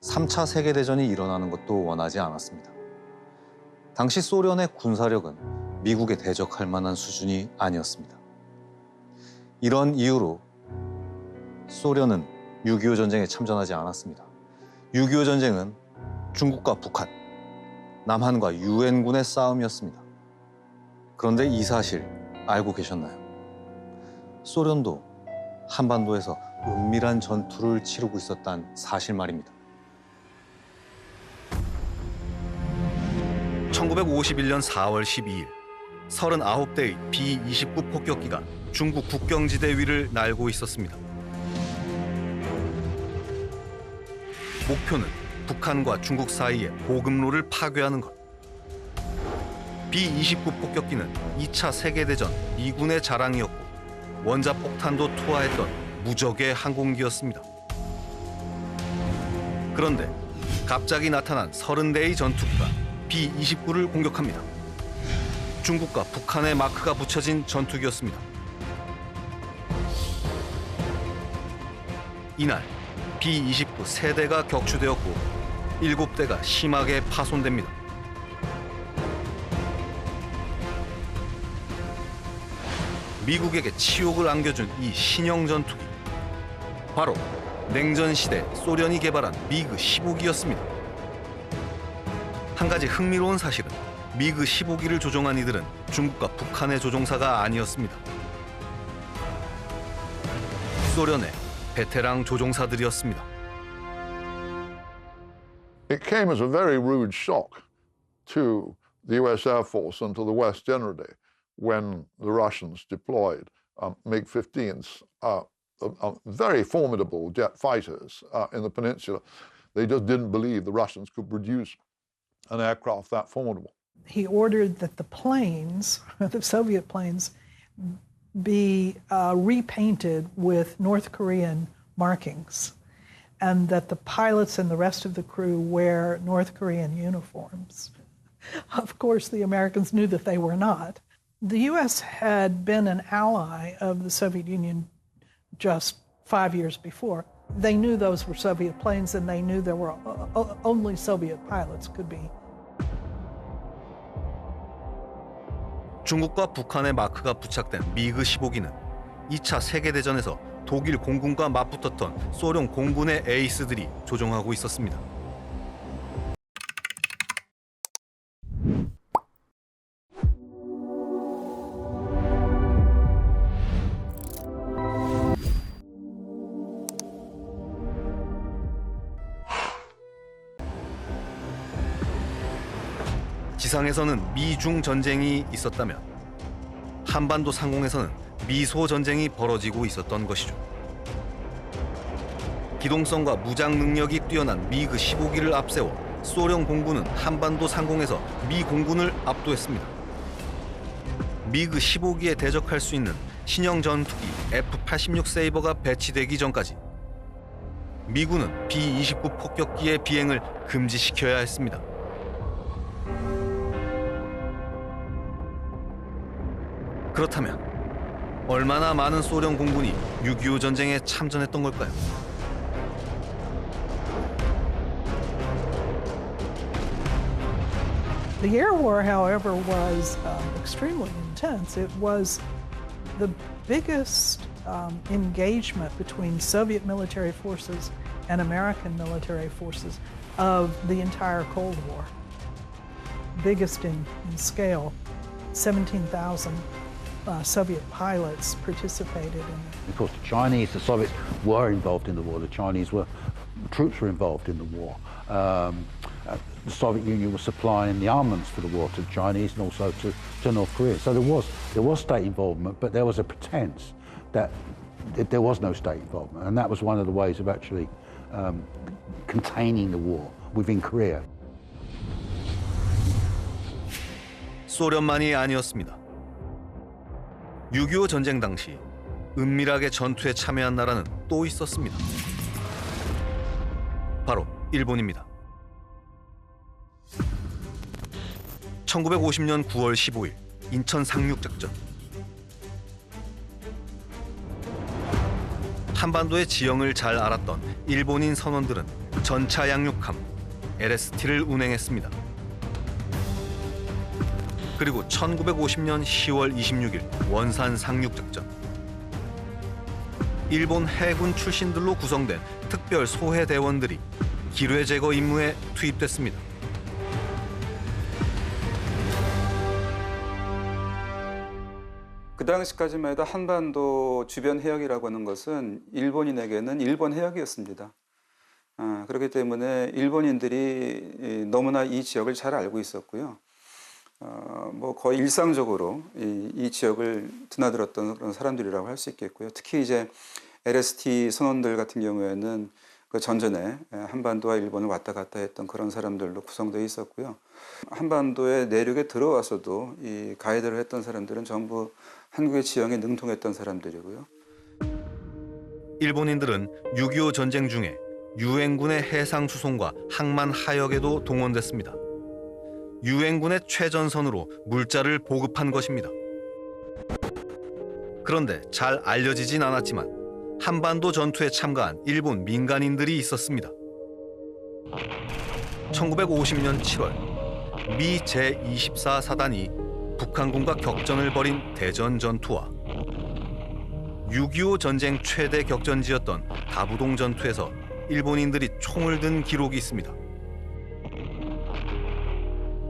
3차 세계대전이 일어나는 것도 원하지 않았습니다. 당시 소련의 군사력은 미국에 대적할 만한 수준이 아니었습니다. 이런 이유로 소련은 6.25 전쟁에 참전하지 않았습니다. 6.25 전쟁은 중국과 북한, 남한과 유엔군의 싸움이었습니다. 그런데 이 사실 알고 계셨나요? 소련도 한반도에서 은밀한 전투를 치르고 있었다는 사실 말입니다. 1951년 4월 12일 39대의 B-29 폭격기가 중국 국경지대 위를 날고 있었습니다. 목표는 북한과 중국 사이의 보급로를 파괴하는 것. B-29 폭격기는 2차 세계대전 미군의 자랑이었고 원자폭탄도 투하했던 무적의 항공기였습니다. 그런데 갑자기 나타난 30대의 전투기가 B-29를 공격합니다. 중국과 북한의 마크가 붙여진 전투기였습니다. 이날 B-29 3대가 격추되었고 7대가 심하게 파손됩니다. 미국에게 치욕을 안겨준 이 신형 전투기, 바로 냉전 시대 소련이 개발한 미그 15기였습니다. 한 가지 흥미로운 사실은 미그 15기를 조종한 이들은 중국과 북한의 조종사가 아니었습니다. 소련의 베테랑 조종사들이었습니다. It came as a very rude shock to the US Air Force and to the West generally when the Russians deployed MiG-15s, very formidable jet fighters in the peninsula. They just didn't believe the Russians could produce an aircraft that formidable. He ordered that the planes, the Soviet planes, be repainted with North Korean markings, and that the pilots and the rest of the crew wear North Korean uniforms. Of course, the Americans knew that they were not. The U.S. had been an ally of the Soviet Union just 5 years before. they knew those were Soviet planes, and they knew there were only Soviet pilots could be. 중국과 북한의 마크가 부착된 미그 15기는 2차 세계대전에서 독일 공군과 맞붙었던 소련 공군의 에이스들이 조종하고 있었습니다. 지상에서는 미중 전쟁이 있었다면 한반도 상공에서는 미소 전쟁이 벌어지고 있었던 것이죠. 기동성과 무장 능력이 뛰어난 미그 15기를 앞세워 소련 공군은 한반도 상공에서 미 공군을 압도했습니다. 미그 15기에 대적할 수 있는 신형 전투기 F-86 세이버가 배치되기 전까지 미군은 B-29 폭격기의 비행을 금지시켜야 했습니다. 그렇다면 얼마나 많은 소련 공군이 6.25 전쟁에 참전했던 걸까요? The air war, however, was extremely intense. It was the biggest engagement between Soviet military forces and American military forces of the entire Cold War. Biggest in scale, 17,000 Soviet pilots participated in it. Of course, the Chinese, the Soviets were involved in the war. The troops were involved in the war. The Soviet Union was supplying the armaments for the war to the Chinese and also to North Korea. So there was state involvement, but there was a pretense that there was no state involvement, and that was one of the ways of actually containing the war within Korea. 소련만이 아니었습니다. 6.25 전쟁 당시 은밀하게 전투에 참여한 나라는 또 있었습니다. 바로 일본입니다. 1950년 9월 15일 인천 상륙작전. 한반도의 지형을 잘 알았던 일본인 선원들은 전차 양육함 LST를 운행했습니다. 그리고 1950년 10월 26일 원산 상륙작전. 일본 해군 출신들로 구성된 특별 소해대원들이 기뢰 제거 임무에 투입됐습니다. 그 당시까지만 해도 한반도 주변 해역이라고 하는 것은 일본인에게는 일본 해역이었습니다. 그렇기 때문에 일본인들이 너무나 이 지역을 잘 알고 있었고요. 뭐 거의 일상적으로 이 지역을 드나들었던 그런 사람들이라고 할 수 있겠고요. 특히 이제 LST 선원들 같은 경우에는 그 전전에 한반도와 일본을 왔다 갔다 했던 그런 사람들로 구성되어 있었고요. 한반도의 내륙에 들어와서도 이 가이드를 했던 사람들은 전부 한국의 지형에 능통했던 사람들이고요. 일본인들은 6.25 전쟁 중에 유엔군의 해상 수송과 항만 하역에도 동원됐습니다. 유엔군의 최전선으로 물자를 보급한 것입니다. 그런데 잘 알려지진 않았지만 한반도 전투에 참가한 일본 민간인들이 있었습니다. 1950년 7월 미 제24사단이 북한군과 격전을 벌인 대전 전투와 6.25 전쟁 최대 격전지였던 다부동 전투에서 일본인들이 총을 든 기록이 있습니다.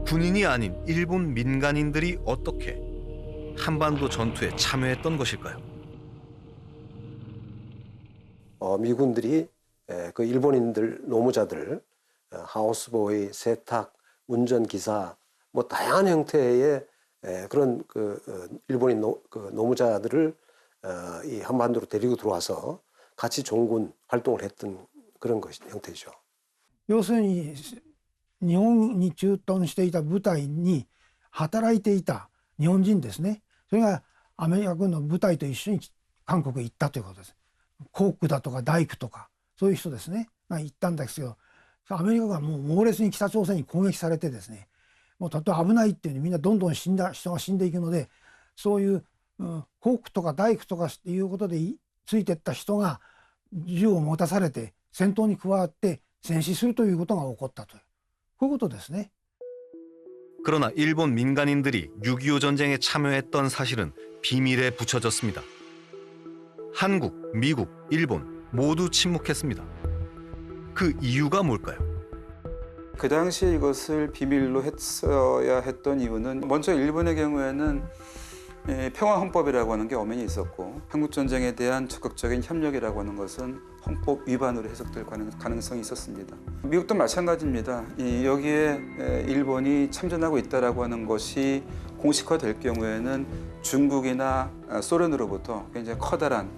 군인이 아닌 일본 민간인들이 어떻게 한반도 전투에 참여했던 것일까요? 미군들이 그 일본인들 노무자들, 하우스보이, 세탁, 운전기사, 뭐 다양한 형태의 그런 일본인 노무자들을 이 한반도로 데리고 들어와서 같이 종군 활동을 했던 그런 형태죠. 要するに日本に駐屯していた部隊に働いていた日本人ですね。それがアメリカ軍の部隊と一緒に韓国へ行ったということです。コークだとか大工とかそういう人ですねが行ったんですけど、アメリカがもう猛烈に北朝鮮に攻撃されてですね、もうとても危ないっていうのにみんなどんどん人が死んでいくので、そういう、コークとか大工とかっていうことでついてった人が銃を持たされて戦闘に加わって戦死するということが起こったというこういうことですね。 그러나 일본 민간인들이 6.25 전쟁에 참여했던 사실은 비밀에 붙여졌습니다. 한국, 미국, 일본 모두 침묵했습니다. 그 이유가 뭘까요? 그 당시에 이것을 비밀로 했어야 했던 이유는 먼저 일본의 경우에는 평화헌법이라고 하는 게 엄연히 있었고 한국전쟁에 대한 적극적인 협력이라고 하는 것은 헌법 위반으로 해석될 가능성이 있었습니다. 미국도 마찬가지입니다. 여기에 일본이 참전하고 있다라고 하는 것이 공식화될 경우에는 중국이나 소련으로부터 굉장히 커다란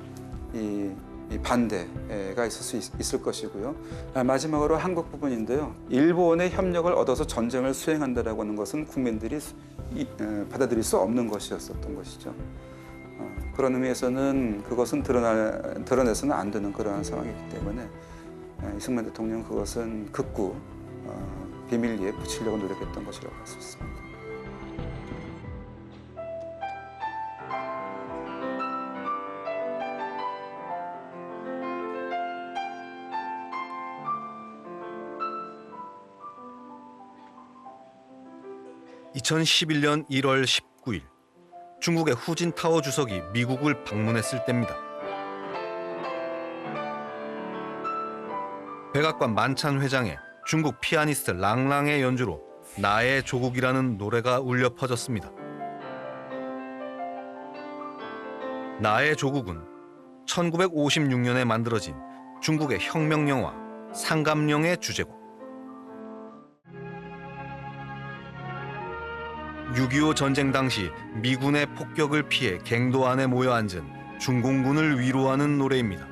이 반대가 있을 수 있을 것이고요. 마지막으로 한국 부분인데요. 일본의 협력을 얻어서 전쟁을 수행한다라고 하는 것은 국민들이 받아들일 수 없는 것이었던 것이죠. 그런 의미에서는 그것은 드러내서는 안 되는 그러한 상황이기 때문에 이승만 대통령은 그것은 극구 비밀리에 붙이려고 노력했던 것이라고 할 수 있습니다. (2011년 1월 19일) 중국의 후진타오 주석이 미국을 방문했을 때입니다. 백악관 만찬 회장에 중국 피아니스트 랑랑의 연주로 나의 조국이라는 노래가 울려 퍼졌습니다. 나의 조국은 1956년에 만들어진 중국의 혁명 영화 상감령의 주제곡. 6.25 전쟁 당시 미군의 폭격을 피해 갱도 안에 모여 앉은 중공군을 위로하는 노래입니다.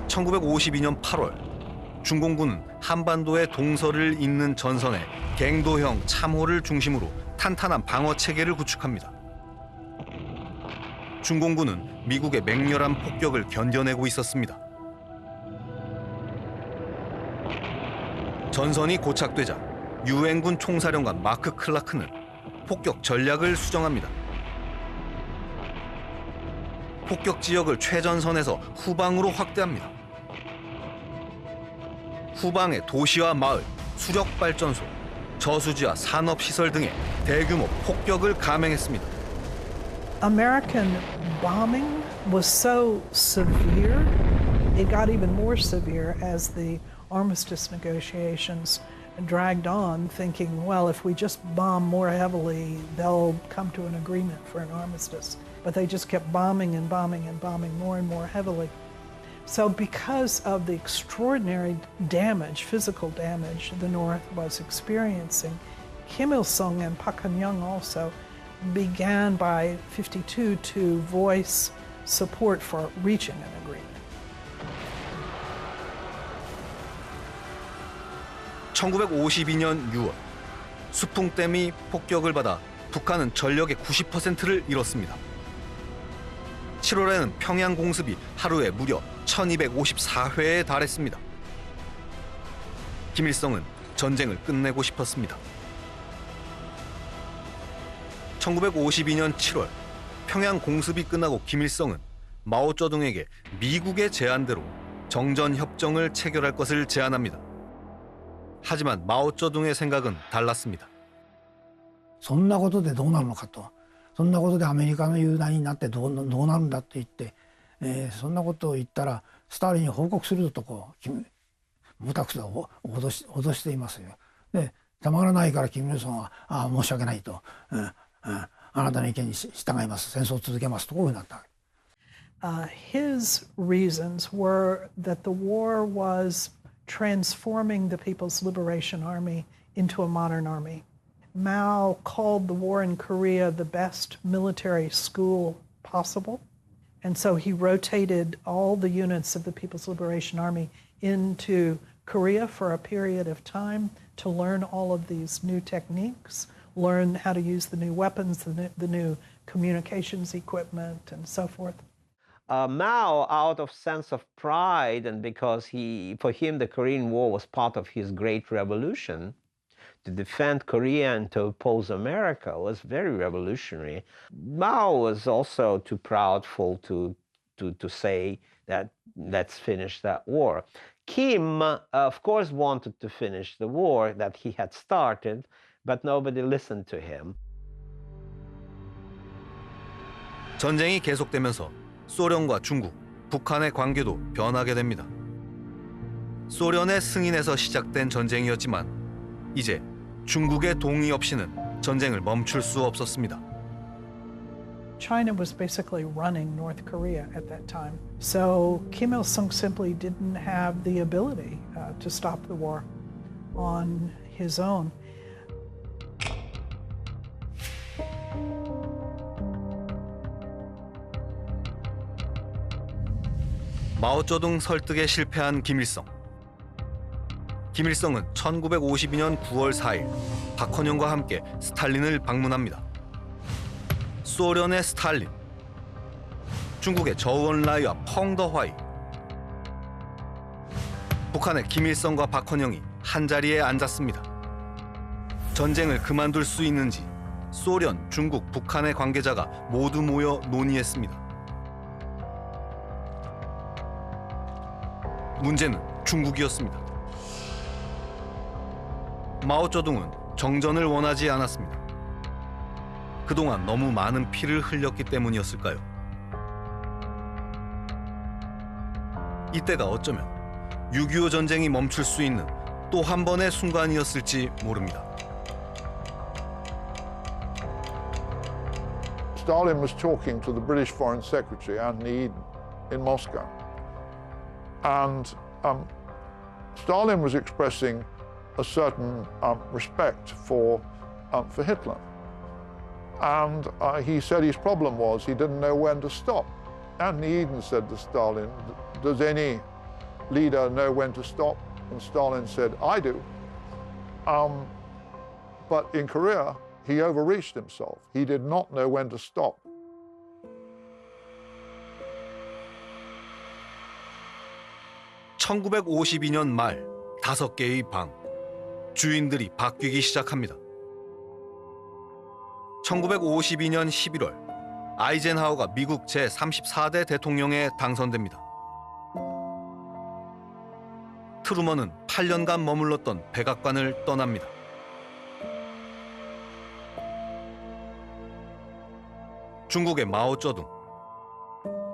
(1952년 8월) 중공군은 한반도의 동서를 잇는 전선에 갱도형 참호를 중심으로 탄탄한 방어 체계를 구축합니다. 중공군은 미국의 맹렬한 폭격을 견뎌내고 있었습니다. 전선이 고착되자 유엔군 총사령관 마크 클라크는 폭격 전략을 수정합니다. 폭격 지역을 최전선에서 후방으로 확대합니다. 후방의 도시와 마을, 수력발전소, 저수지와 산업시설 등에 대규모 폭격을 감행했습니다. American bombing was so severe, it got even more severe as the armistice negotiations dragged on, thinking, well, if we just bomb more heavily, they'll come to an agreement for an armistice. But they just kept bombing and bombing and bombing more and more heavily. So because of the extraordinary damage, physical damage, the North was experiencing, Kim Il-sung and Park Geun-hye also began by 52 to voice support for reaching an agreement. 1952년 6월, 수풍댐이 폭격을 받아 북한은 전력의 90%를 잃었습니다. 7월에는 평양 공습이 하루에 무려 1254회에 달했습니다. 김일성은 전쟁을 끝내고 싶었습니다. 1952년 7월 평양 공습이 끝나고 김일성은 마오쩌둥에게 미국의 제안대로 정전협정을 체결할 것을 제안합니다. 하지만 마오쩌둥의 생각은 달랐습니다. そんなことでどうなるのかと。そんなことでアメリカの友団になってどうなるんだって言って、そんなことを言ったらスターリンに報告するとこうムタクサを脅していますよ。でたまらないからキム・イルソンは申し訳ないと、あなたの意見に従います、戦争を続けますとこういうふうになった。His reasons were that the war was transforming the People's Liberation Army into a modern army. Mao called the war in Korea the best military school possible. And so he rotated all the units of the People's Liberation Army into Korea for a period of time to learn all of these new techniques, learn how to use the new weapons, the new communications equipment, and so forth. Mao, out of sense of pride and because for him the Korean War was part of his great revolution, to defend Korea and to oppose America was very revolutionary. Mao was also too proudful to say that let's finish that war. Kim, of course, wanted to finish the war that he had started, but nobody listened to him. 전쟁이 계속되면서 소련과 중국, 북한의 관계도 변하게 됩니다. 소련의 승인에서 시작된 전쟁이었지만 이제 중국의 동의 없이는 전쟁을 멈출 수 없었습니다. China was basically running North Korea at that time. So Kim Il-sung simply didn't have the ability to stop the war on his own. 마오쩌둥 설득에 실패한 김일성. 김일성은 1952년 9월 4일 박헌영과 함께 스탈린을 방문합니다. 소련의 스탈린, 중국의 저우언라이와 펑더화이, 북한의 김일성과 박헌영이 한자리에 앉았습니다. 전쟁을 그만둘 수 있는지 소련, 중국, 북한의 관계자가 모두 모여 논의했습니다. 문제는 중국이었습니다. 마오쩌둥은 정전을 원하지 않았습니다. 그동안 너무 많은 피를 흘렸기 때문이었을까요? 이때가 어쩌면 6.25 전쟁이 멈출 수 있는 또 한 번의 순간이었을지 모릅니다. Stalin was talking to the British Foreign Secretary, Anthony Eden, in Moscow. And Stalin was expressing a certain respect for Hitler. And he said his problem was he didn't know when to stop. Anthony Eden said to Stalin, does any leader know when to stop? And Stalin said, I do. But in Korea, he overreached himself. He did not know when to stop. (1952년) 말 5개의 방, 주인들이 바뀌기 시작합니다. 1952년 11월 아이젠하워가 미국 제34대 대통령에 당선됩니다. 트루먼은 8년간 머물렀던 백악관을 떠납니다. 중국의 마오쩌둥,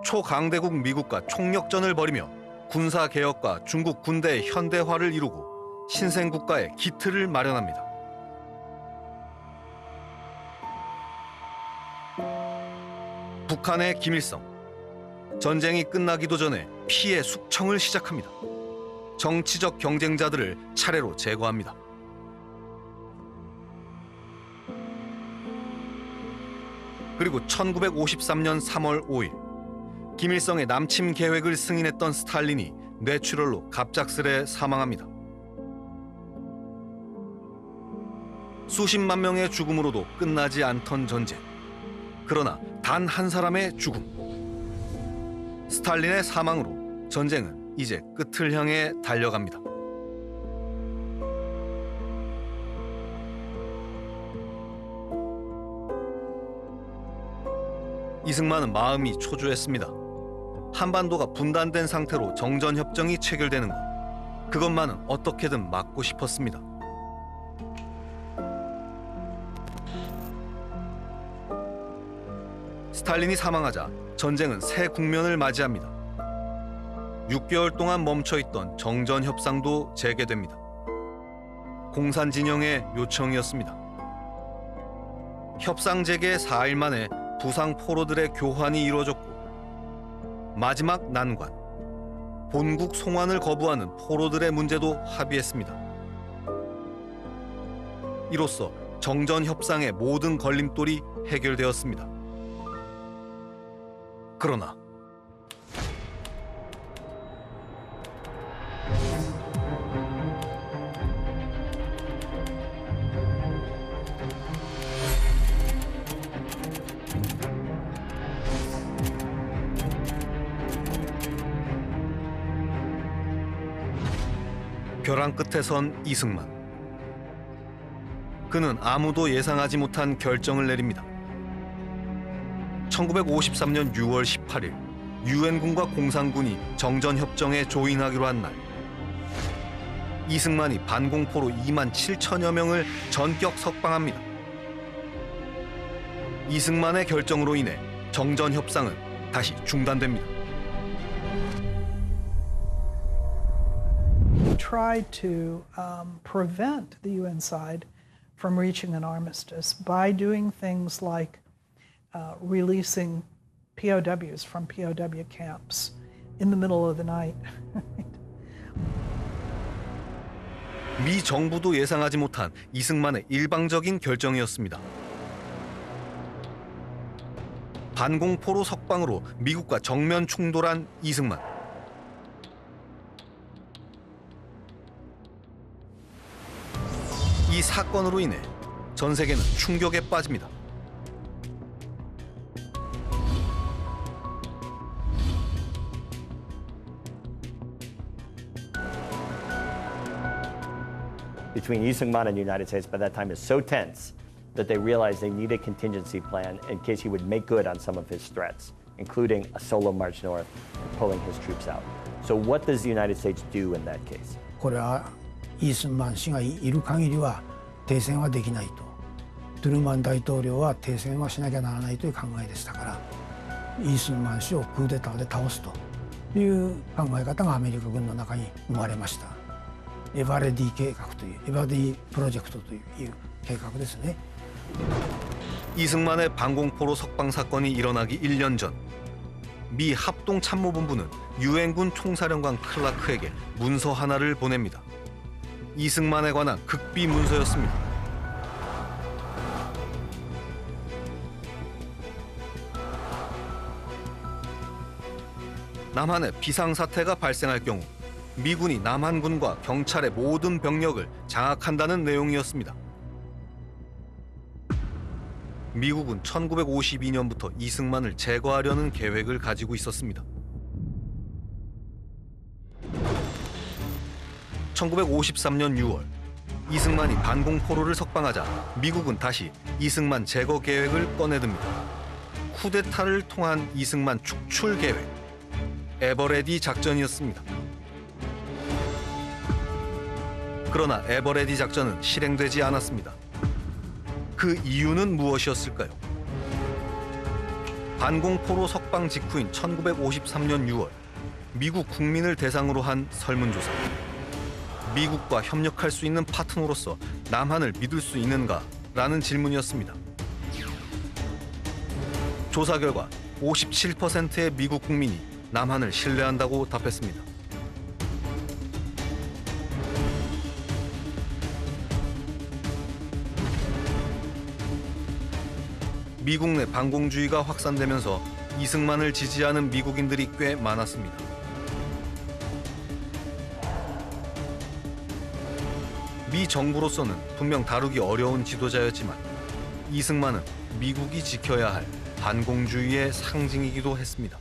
초강대국 미국과 총력전을 벌이며 군사개혁과 중국 군대의 현대화를 이루고 신생국가의 기틀을 마련합니다. 북한의 김일성, 전쟁이 끝나기도 전에 피해 숙청을 시작합니다. 정치적 경쟁자들을 차례로 제거합니다. 그리고 1953년 3월 5일 김일성의 남침 계획을 승인했던 스탈린이 뇌출혈로 갑작스레 사망합니다. 수십만 명의 죽음으로도 끝나지 않던 전쟁. 그러나 단 한 사람의 죽음. 스탈린의 사망으로 전쟁은 이제 끝을 향해 달려갑니다. 이승만은 마음이 초조했습니다. 한반도가 분단된 상태로 정전협정이 체결되는 것, 그것만은 어떻게든 막고 싶었습니다. 스탈린이 사망하자 전쟁은 새 국면을 맞이합니다. 6개월 동안 멈춰있던 정전협상도 재개됩니다. 공산진영의 요청이었습니다. 협상 재개 4일 만에 부상 포로들의 교환이 이루어졌고 마지막 난관, 본국 송환을 거부하는 포로들의 문제도 합의했습니다. 이로써 정전 협상의 모든 걸림돌이 해결되었습니다. 그러나 벼랑 끝에 선 이승만. 그는 아무도 예상하지 못한 결정을 내립니다. 1953년 6월 18일 유엔군과 공산군이 정전협정에 조인하기로 한 날, 이승만이 반공포로 2만 7천여 명을 전격 석방합니다. 이승만의 결정으로 인해 정전협상은 다시 중단됩니다. Tried to prevent the UN side from reaching an armistice by doing things like releasing POWs from POW camps in the middle of the night. 미 정부도 예상하지 못한 이승만의 일방적인 결정이었습니다. 반공포로 석방으로 미국과 정면 충돌한 이승만. 이 사건으로 인해 전 세계는 충격에 빠집니다. Between Isengman and the United States by that time is so tense that they realized they needed a contingency plan in case he would make good on some of his threats, including a solo march north and pulling his troops out. So what does the United States do in that case? これはイースンマン氏がいる限りは停戦はできないと。トゥルーマン大統領は停戦はしなきゃならないという考えでしたから、イースンマン氏をクーデターで倒すという考え方がアメリカ軍の中に生まれました。エバレディ計画という、エバレディプロジェクトという計画ですね。 이승만의 반공포로 석방 사건이 일어나기 1년 전, 미 합동참모본부는 유엔군 총사령관 클라크에게 문서 하나를 보냅니다. 이승만에 관한 극비 문서였습니다. 남한에 비상사태가 발생할 경우 미군이 남한군과 경찰의 모든 병력을 장악한다는 내용이었습니다. 미국은 1952년부터 이승만을 제거하려는 계획을 가지고 있었습니다. 1953년 6월 이승만이 반공포로를 석방하자 미국은 다시 이승만 제거 계획을 꺼내듭니다. 쿠데타를 통한 이승만 축출 계획, 에버레디 작전이었습니다. 그러나 에버레디 작전은 실행되지 않았습니다. 그 이유는 무엇이었을까요? 반공포로 석방 직후인 1953년 6월 미국 국민을 대상으로 한 설문조사. 미국과 협력할 수 있는 파트너로서 남한을 믿을 수 있는가? 라는 질문이었습니다. 조사 결과 57%의 미국 국민이 남한을 신뢰한다고 답했습니다. 미국 내 반공주의가 확산되면서 이승만을 지지하는 미국인들이 꽤 많았습니다. 미 정부로서는 분명 다루기 어려운 지도자였지만 이승만은 미국이 지켜야 할 반공주의의 상징이기도 했습니다.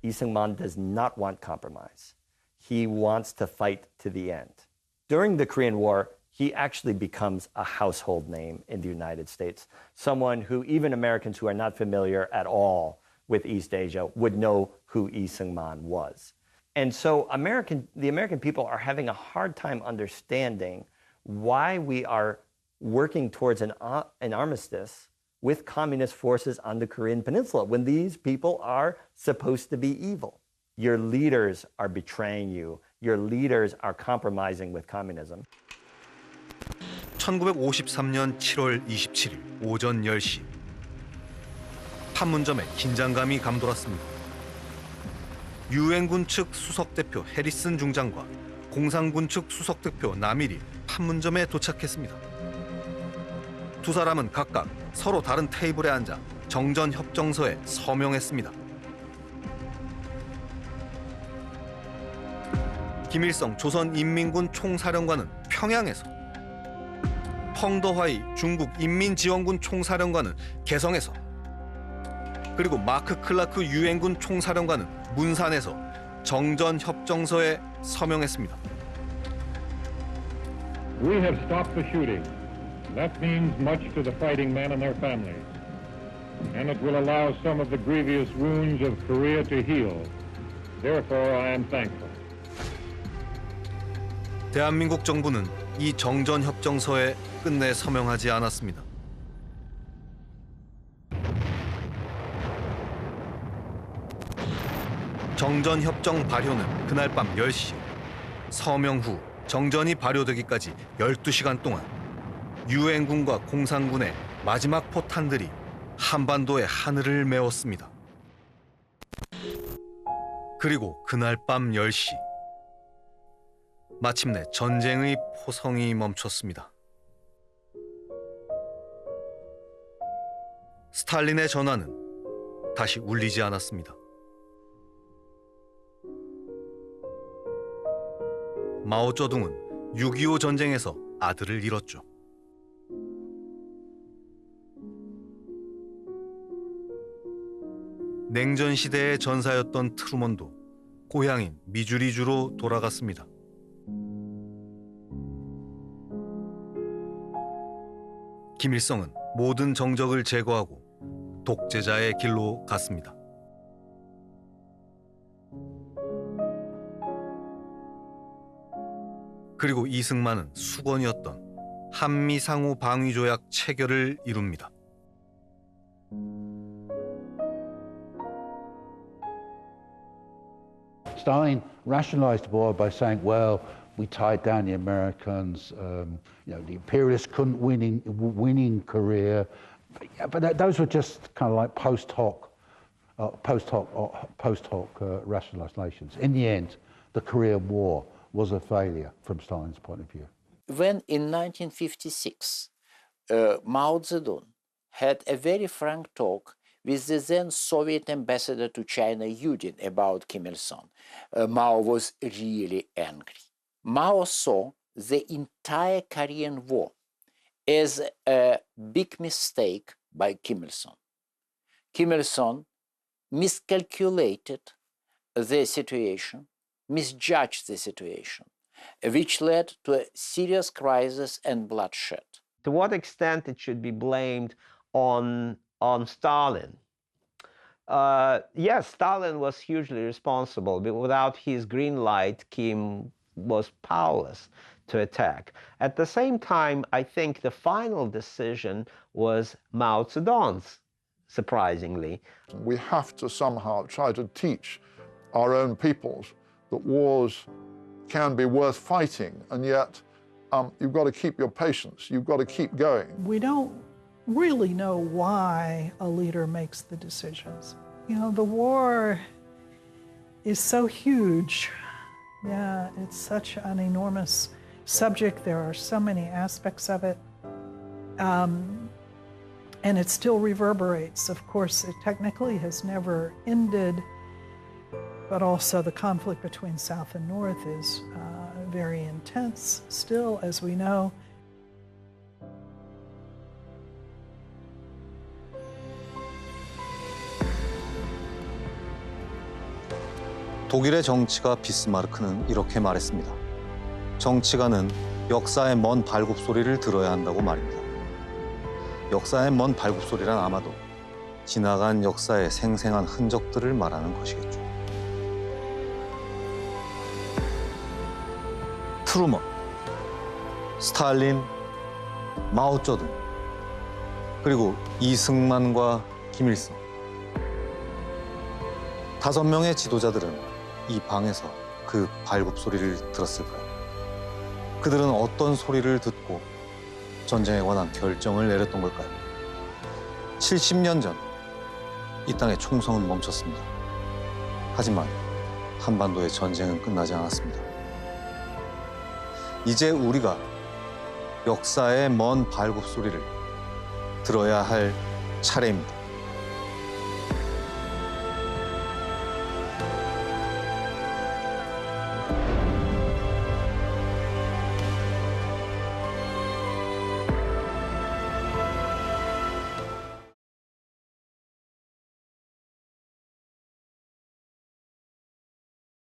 Isengman does not want compromise. He wants to fight to the end. During the Korean War, he actually becomes a household name in the United States, someone who even Americans who are not familiar at all with East Asia would know who Lee Seung-man was. And so the American people are having a hard time understanding why we are working towards an armistice with communist forces on the Korean Peninsula when these people are supposed to be evil. Your leaders are betraying you. Your leaders are compromising with communism. 1953년 7월 27일 오전 10시 판문점에 긴장감이 감돌았습니다. 유엔군 측 수석대표 해리슨 중장과 공산군 측 수석대표 나밀이 판문점에 도착했습니다. 두 사람은 각각 서로 다른 테이블에 앉아 정전협정서에 서명했습니다. 김일성 조선인민군 총사령관은 평양에서, 펑더화이 중국 인민지원군 총사령관은 개성에서, 그리고 마크 클라크 유엔군 총사령관은 문산에서 정전협정서에 서명했습니다. We have stopped the shooting. That means much to the fighting men and their families. And it will allow some of the grievous wounds of Korea to heal. Therefore, I am thankful. 대한민국 정부는 이 정전협정서에 끝내 서명하지 않았습니다. 정전협정 발효는 그날 밤 10시. 서명 후 정전이 발효되기까지 12시간 동안 유엔군과 공산군의 마지막 포탄들이 한반도의 하늘을 메웠습니다. 그리고 그날 밤 10시. 마침내 전쟁의 포성이 멈췄습니다. 스탈린의 전화는 다시 울리지 않았습니다. 마오쩌둥은 6.25 전쟁에서 아들을 잃었죠. 냉전 시대의 전사였던 트루먼도 고향인 미주리주로 돌아갔습니다. 김일성은 모든 정적을 제거하고 독재자의 길로 갔습니다. 그리고 이승만은 수건이었던 한미상호 방위조약 체결을 이룹니다. Stalin rationalized the war by saying, well, we tied down the Americans, the imperialists couldn't win in Korea. But those were just kind of like post hoc rationalizations. In the end, the Korean War was a failure from Stalin's point of view. When in 1956, Mao Zedong had a very frank talk with the then Soviet ambassador to China, Yudin, about Kim Il-sung, Mao was really angry. Mao saw the entire Korean War as a big mistake by Kim Il-sung. Kim Il-sung miscalculated the situation, misjudged the situation, which led to a serious crisis and bloodshed. To what extent it should be blamed on Stalin? Yes, Stalin was hugely responsible, but without his green light, Kim was powerless to attack. At the same time, I think the final decision was Mao Zedong's, surprisingly. We have to somehow try to teach our own peoples that wars can be worth fighting, and yet you've got to keep your patience, you've got to keep going. We don't really know why a leader makes the decisions. You know, the war is so huge. Yeah, it's such an enormous subject. There are so many aspects of it. And it still reverberates. Of course, it technically has never ended, but also the conflict between South and North is very intense still, as we know. 독일의 정치가 비스마르크는 이렇게 말했습니다. 정치가는 역사의 먼 발굽소리를 들어야 한다고 말입니다. 역사의 먼 발굽소리란 아마도 지나간 역사의 생생한 흔적들을 말하는 것이겠죠. 트루먼, 스탈린, 마오쩌둥, 그리고 이승만과 김일성. 5명의 지도자들은 이 방에서 그 발굽소리를 들었을까요? 그들은 어떤 소리를 듣고 전쟁에 관한 결정을 내렸던 걸까요? 70년 전 이 땅의 총성은 멈췄습니다. 하지만 한반도의 전쟁은 끝나지 않았습니다. 이제 우리가 역사의 먼 발굽 소리를 들어야 할 차례입니다.